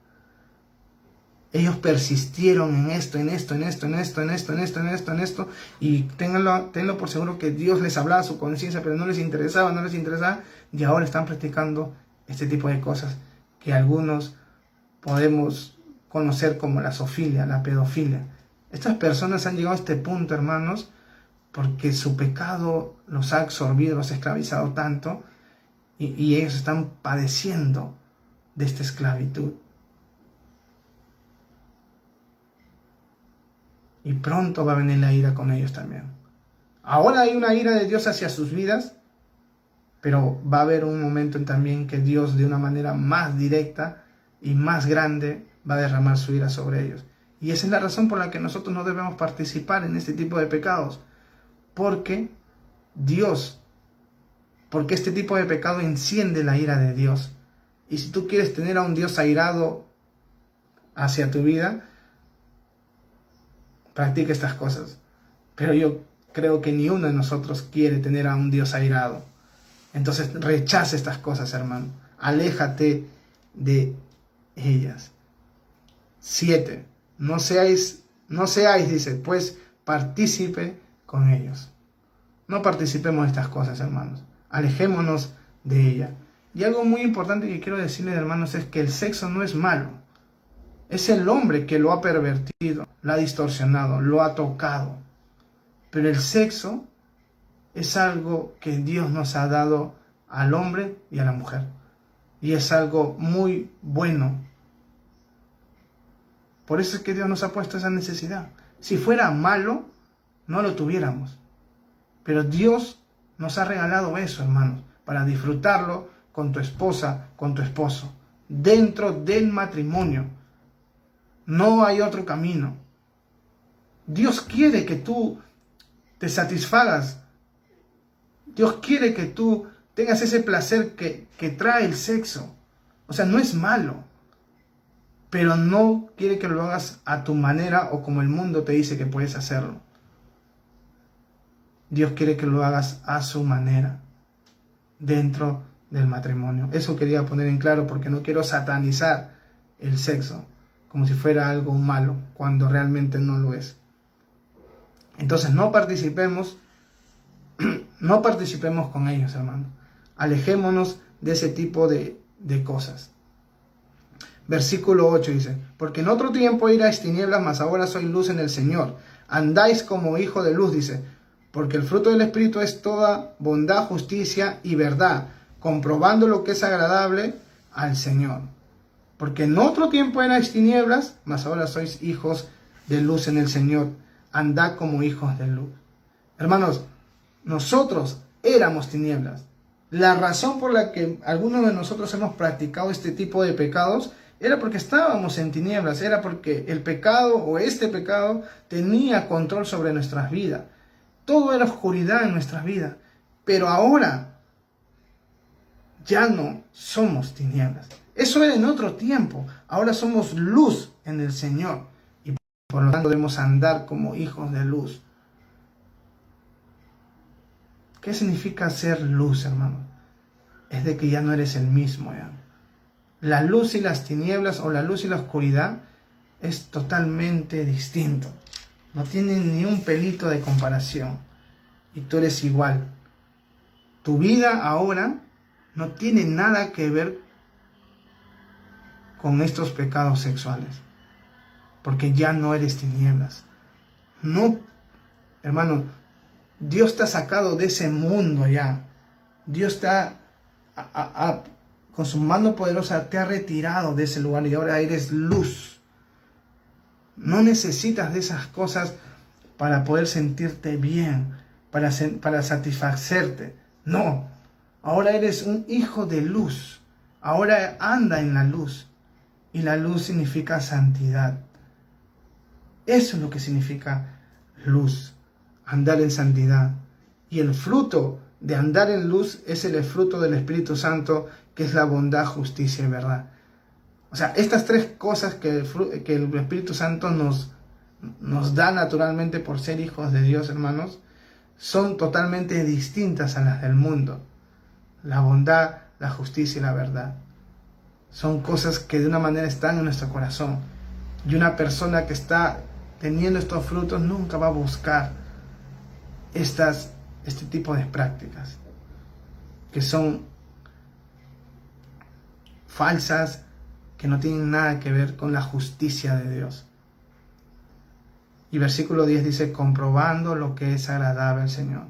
Ellos persistieron en esto, y ténganlo por seguro que Dios les hablaba a su conciencia, pero no les interesaba, y ahora están practicando este tipo de cosas que algunos podemos conocer como la zoofilia, la pedofilia. Estas personas han llegado a este punto, hermanos, porque su pecado los ha absorbido, los ha esclavizado tanto, y ellos están padeciendo de esta esclavitud. Y pronto va a venir la ira con ellos también. Ahora hay una ira de Dios hacia sus vidas, pero va a haber un momento también que Dios, de una manera más directa y más grande, va a derramar su ira sobre ellos. Y esa es la razón por la que nosotros no debemos participar en este tipo de pecados. Porque este tipo de pecado enciende la ira de Dios. Y si tú quieres tener a un Dios airado hacia tu vida, practica estas cosas. Pero yo creo que ni uno de nosotros quiere tener a un Dios airado. Entonces rechaza estas cosas, hermano. Aléjate de ellas. 7. No seáis, dice, pues partícipe con ellos. No participemos de estas cosas, hermanos. Alejémonos de ellas. Y algo muy importante que quiero decirles, hermanos, es que el sexo no es malo. Es el hombre que lo ha pervertido, lo ha distorsionado, lo ha tocado. Pero el sexo es algo que Dios nos ha dado al hombre y a la mujer. Y es algo muy bueno. Por eso es que Dios nos ha puesto esa necesidad. Si fuera malo, no lo tuviéramos. Pero Dios nos ha regalado eso, hermanos, para disfrutarlo con tu esposa, con tu esposo, dentro del matrimonio. No hay otro camino. Dios quiere que tú te satisfagas. Dios quiere que tú tengas ese placer que trae el sexo. O sea, no es malo. Pero no quiere que lo hagas a tu manera o como el mundo te dice que puedes hacerlo. Dios quiere que lo hagas a su manera, dentro del matrimonio. Eso quería poner en claro porque no quiero satanizar el sexo como si fuera algo malo, cuando realmente no lo es. Entonces no participemos con ellos, hermanos. Alejémonos de ese tipo de cosas. Versículo 8 dice, porque en otro tiempo erais tinieblas, mas ahora sois luz en el Señor. Andáis como hijo de luz, dice, porque el fruto del Espíritu es toda bondad, justicia y verdad, comprobando lo que es agradable al Señor. Porque en otro tiempo erais tinieblas, mas ahora sois hijos de luz en el Señor. Andad como hijos de luz. Hermanos, nosotros éramos tinieblas. La razón por la que algunos de nosotros hemos practicado este tipo de pecados era porque estábamos en tinieblas, era porque el pecado o este pecado tenía control sobre nuestras vidas. Todo era oscuridad en nuestras vidas. Pero ahora ya no somos tinieblas. Eso era en otro tiempo. Ahora somos luz en el Señor. Y por lo tanto debemos andar como hijos de luz. ¿Qué significa ser luz, hermano? Es de que ya no eres el mismo, ¿ya? La luz y las tinieblas o la luz y la oscuridad es totalmente distinto. No tienen ni un pelito de comparación. Y tú eres igual. Tu vida ahora no tiene nada que ver con estos pecados sexuales. Porque ya no eres tinieblas. No, hermano, Dios te ha sacado de ese mundo ya. Dios con su mano poderosa te ha retirado de ese lugar y ahora eres luz. No necesitas de esas cosas para poder sentirte bien, para satisfacerte. No, ahora eres un hijo de luz. Ahora anda en la luz. Y la luz significa santidad. Eso es lo que significa luz, andar en santidad. Y el fruto de andar en luz es el fruto del Espíritu Santo, que es la bondad, justicia y verdad. O sea, estas tres cosas que el Espíritu Santo nos da naturalmente por ser hijos de Dios, hermanos, son totalmente distintas a las del mundo. La bondad, la justicia y la verdad. Son cosas que de una manera están en nuestro corazón. Y una persona que está teniendo estos frutos nunca va a buscar este tipo de prácticas que son falsas, que no tienen nada que ver con la justicia de Dios. Y versículo 10 dice, comprobando lo que es agradable al Señor.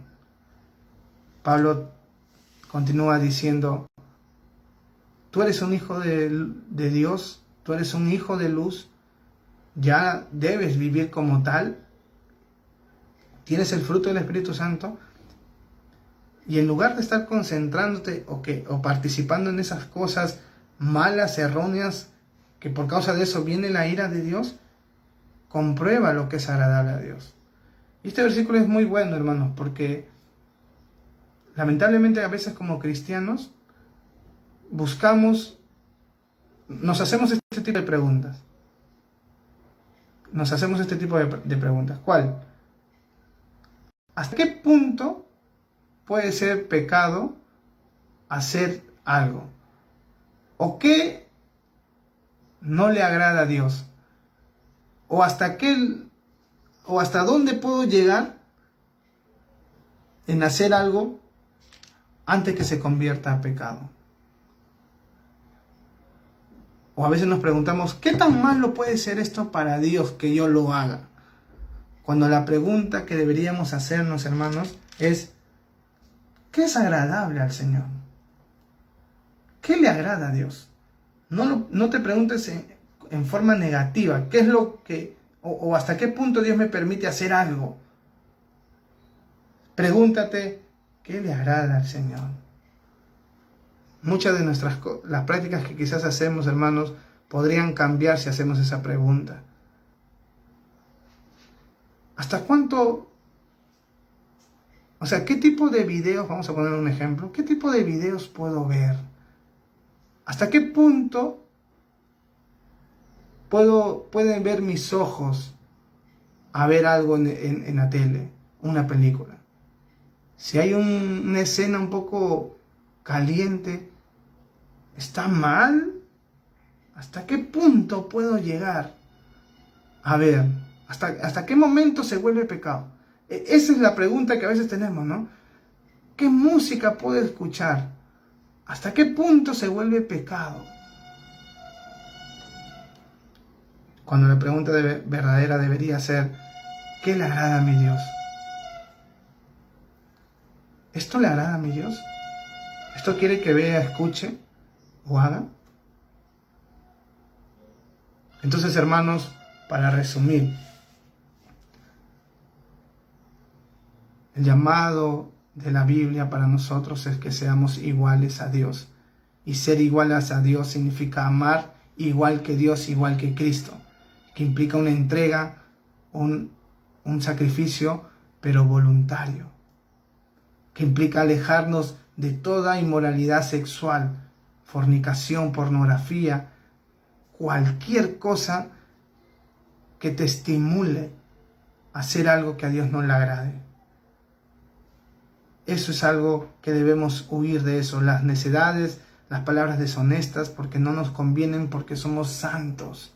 Pablo continúa diciendo, tú eres un hijo de Dios, tú eres un hijo de luz, ya debes vivir como tal, tienes el fruto del Espíritu Santo, y en lugar de estar concentrándote o participando en esas cosas malas, erróneas, que por causa de eso viene la ira de Dios, comprueba lo que es agradable a Dios. Y este versículo es muy bueno, hermanos, porque lamentablemente a veces como cristianos nos hacemos este tipo de preguntas. ¿Cuál? ¿Hasta qué punto puede ser pecado hacer algo? ¿O qué no le agrada a Dios? ¿O hasta dónde puedo llegar en hacer algo antes que se convierta a pecado? O a veces nos preguntamos, ¿qué tan malo puede ser esto para Dios que yo lo haga? Cuando la pregunta que deberíamos hacernos, hermanos, es, ¿qué es agradable al Señor? ¿Qué le agrada a Dios? No te preguntes en forma negativa, ¿qué es lo que, o hasta qué punto Dios me permite hacer algo? Pregúntate, ¿qué le agrada al Señor? Muchas de las prácticas que quizás hacemos, hermanos, podrían cambiar si hacemos esa pregunta. ¿Hasta cuánto? O sea, ¿qué tipo de videos, vamos a poner un ejemplo, qué tipo de videos puedo ver? ¿Hasta qué punto pueden ver mis ojos a ver algo en la tele, una película? Si hay una escena un poco caliente, ¿está mal? ¿Hasta qué punto puedo llegar a ver? ¿Hasta qué momento se vuelve pecado? Esa es la pregunta que a veces tenemos, ¿no? ¿Qué música puedo escuchar? ¿Hasta qué punto se vuelve pecado? Cuando la pregunta verdadera debería ser, ¿qué le agrada a mi Dios? ¿Esto le agrada a mi Dios? ¿Esto quiere que vea, escuche o haga? Entonces, hermanos, para resumir, el llamado de la Biblia para nosotros es que seamos iguales a Dios. Y ser iguales a Dios significa amar igual que Dios, igual que Cristo, que implica una entrega, un sacrificio, pero voluntario, que implica alejarnos de toda inmoralidad sexual, fornicación, pornografía, cualquier cosa que te estimule a hacer algo que a Dios no le agrade. Eso es algo que debemos huir de eso, las necedades, las palabras deshonestas, porque no nos convienen, porque somos santos.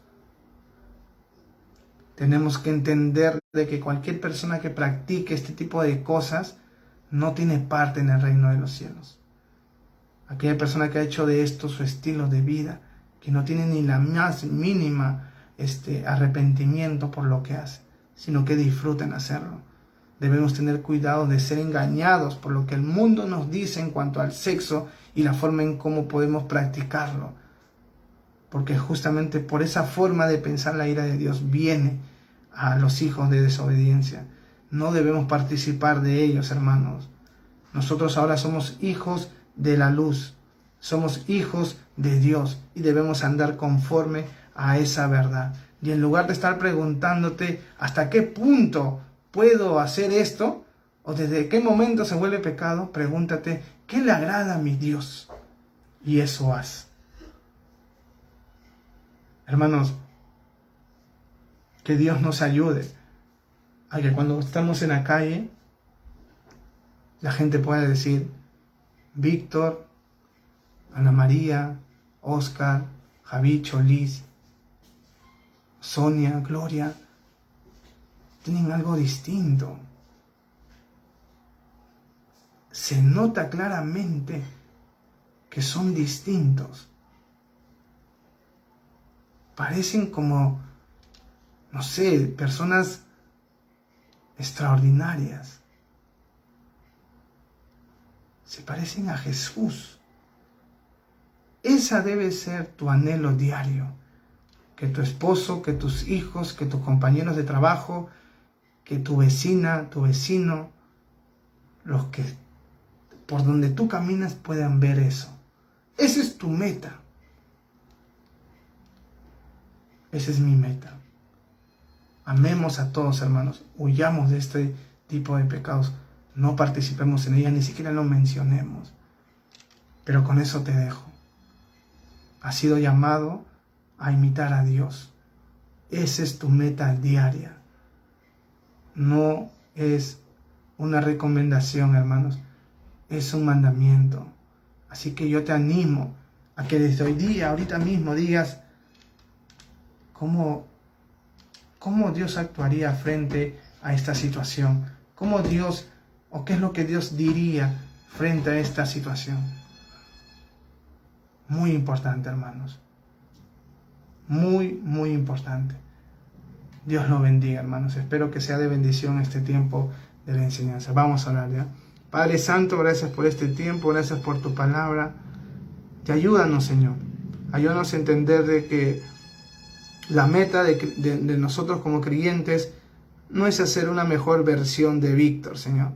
Tenemos que entender de que cualquier persona que practique este tipo de cosas no tiene parte en el reino de los cielos. Aquella persona que ha hecho de esto su estilo de vida, que no tiene ni la más mínima arrepentimiento por lo que hace, sino que disfruta en hacerlo. Debemos tener cuidado de ser engañados por lo que el mundo nos dice en cuanto al sexo y la forma en cómo podemos practicarlo. Porque justamente por esa forma de pensar la ira de Dios viene a los hijos de desobediencia. No debemos participar de ellos, hermanos. Nosotros ahora somos hijos de la luz. Somos hijos de Dios y debemos andar conforme a esa verdad. Y en lugar de estar preguntándote hasta qué punto puedo hacer esto o desde qué momento se vuelve pecado, pregúntate qué le agrada a mi Dios y eso haz. Hermanos, que Dios nos ayude a que cuando estamos en la calle la gente pueda decir: Víctor, Ana María, Oscar, Javicho, Liz, Sonia, Gloria, tienen algo distinto. Se nota claramente que son distintos. Parecen como, no sé, personas extraordinarias. Se parecen a Jesús. Esa debe ser tu anhelo diario. Que tu esposo, que tus hijos, que tus compañeros de trabajo, que tu vecina, tu vecino, los que por donde tú caminas puedan ver eso. Esa es tu meta. Esa es mi meta. Amemos a todos, hermanos. Huyamos de este tipo de pecados. No participemos en ella, ni siquiera lo mencionemos. Pero con eso te dejo. Has sido llamado a imitar a Dios. Esa es tu meta diaria. No es una recomendación, hermanos. Es un mandamiento. Así que yo te animo a que desde hoy día, ahorita mismo, digas cómo Dios actuaría frente a esta situación. Cómo Dios, o qué es lo que Dios diría frente a esta situación. Muy importante, hermanos. Muy, muy importante. Dios lo bendiga, hermanos. Espero que sea de bendición este tiempo de la enseñanza. Vamos a orar ya. Padre Santo, gracias por este tiempo, gracias por tu palabra. Te ayúdanos, Señor. Ayúdanos a entender de que la meta de nosotros como creyentes no es hacer una mejor versión de Víctor, Señor,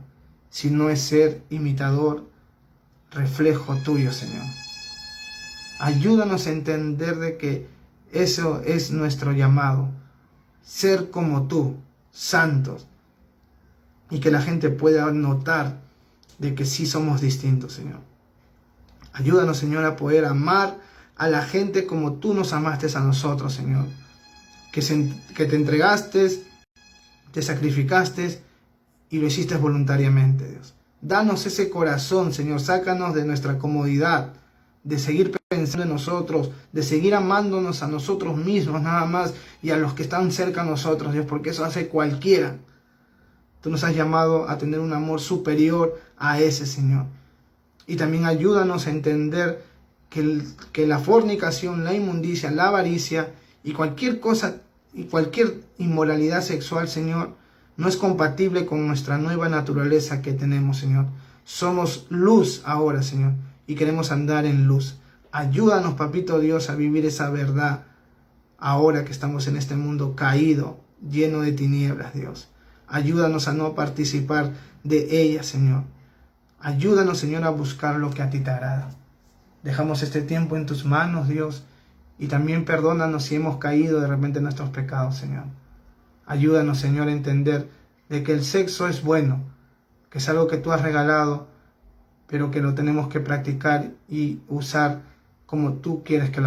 sino es ser imitador, reflejo tuyo, Señor. Ayúdanos a entender de que eso es nuestro llamado, ser como tú, santos, y que la gente pueda notar de que sí somos distintos, Señor. Ayúdanos, Señor, a poder amar a la gente como tú nos amaste a nosotros, Señor. Que te entregaste, te sacrificaste y lo hiciste voluntariamente, Dios. Danos ese corazón, Señor. Sácanos de nuestra comodidad, de seguir pensando en nosotros, de seguir amándonos a nosotros mismos nada más y a los que están cerca de nosotros, Dios, porque eso hace cualquiera. Tú nos has llamado a tener un amor superior a ese, Señor. Y también ayúdanos a entender que la fornicación, la inmundicia, la avaricia y cualquier cosa y cualquier inmoralidad sexual, Señor, no es compatible con nuestra nueva naturaleza que tenemos, Señor. Somos luz ahora, Señor, y queremos andar en luz. Ayúdanos, Papito Dios, a vivir esa verdad ahora que estamos en este mundo caído, lleno de tinieblas, Dios. Ayúdanos a no participar de ella, Señor. Ayúdanos, Señor, a buscar lo que a ti te agrada. Dejamos este tiempo en tus manos, Dios, y también perdónanos si hemos caído de repente en nuestros pecados, Señor. Ayúdanos, Señor, a entender de que el sexo es bueno, que es algo que tú has regalado, pero que lo tenemos que practicar y usar como tú quieres que lo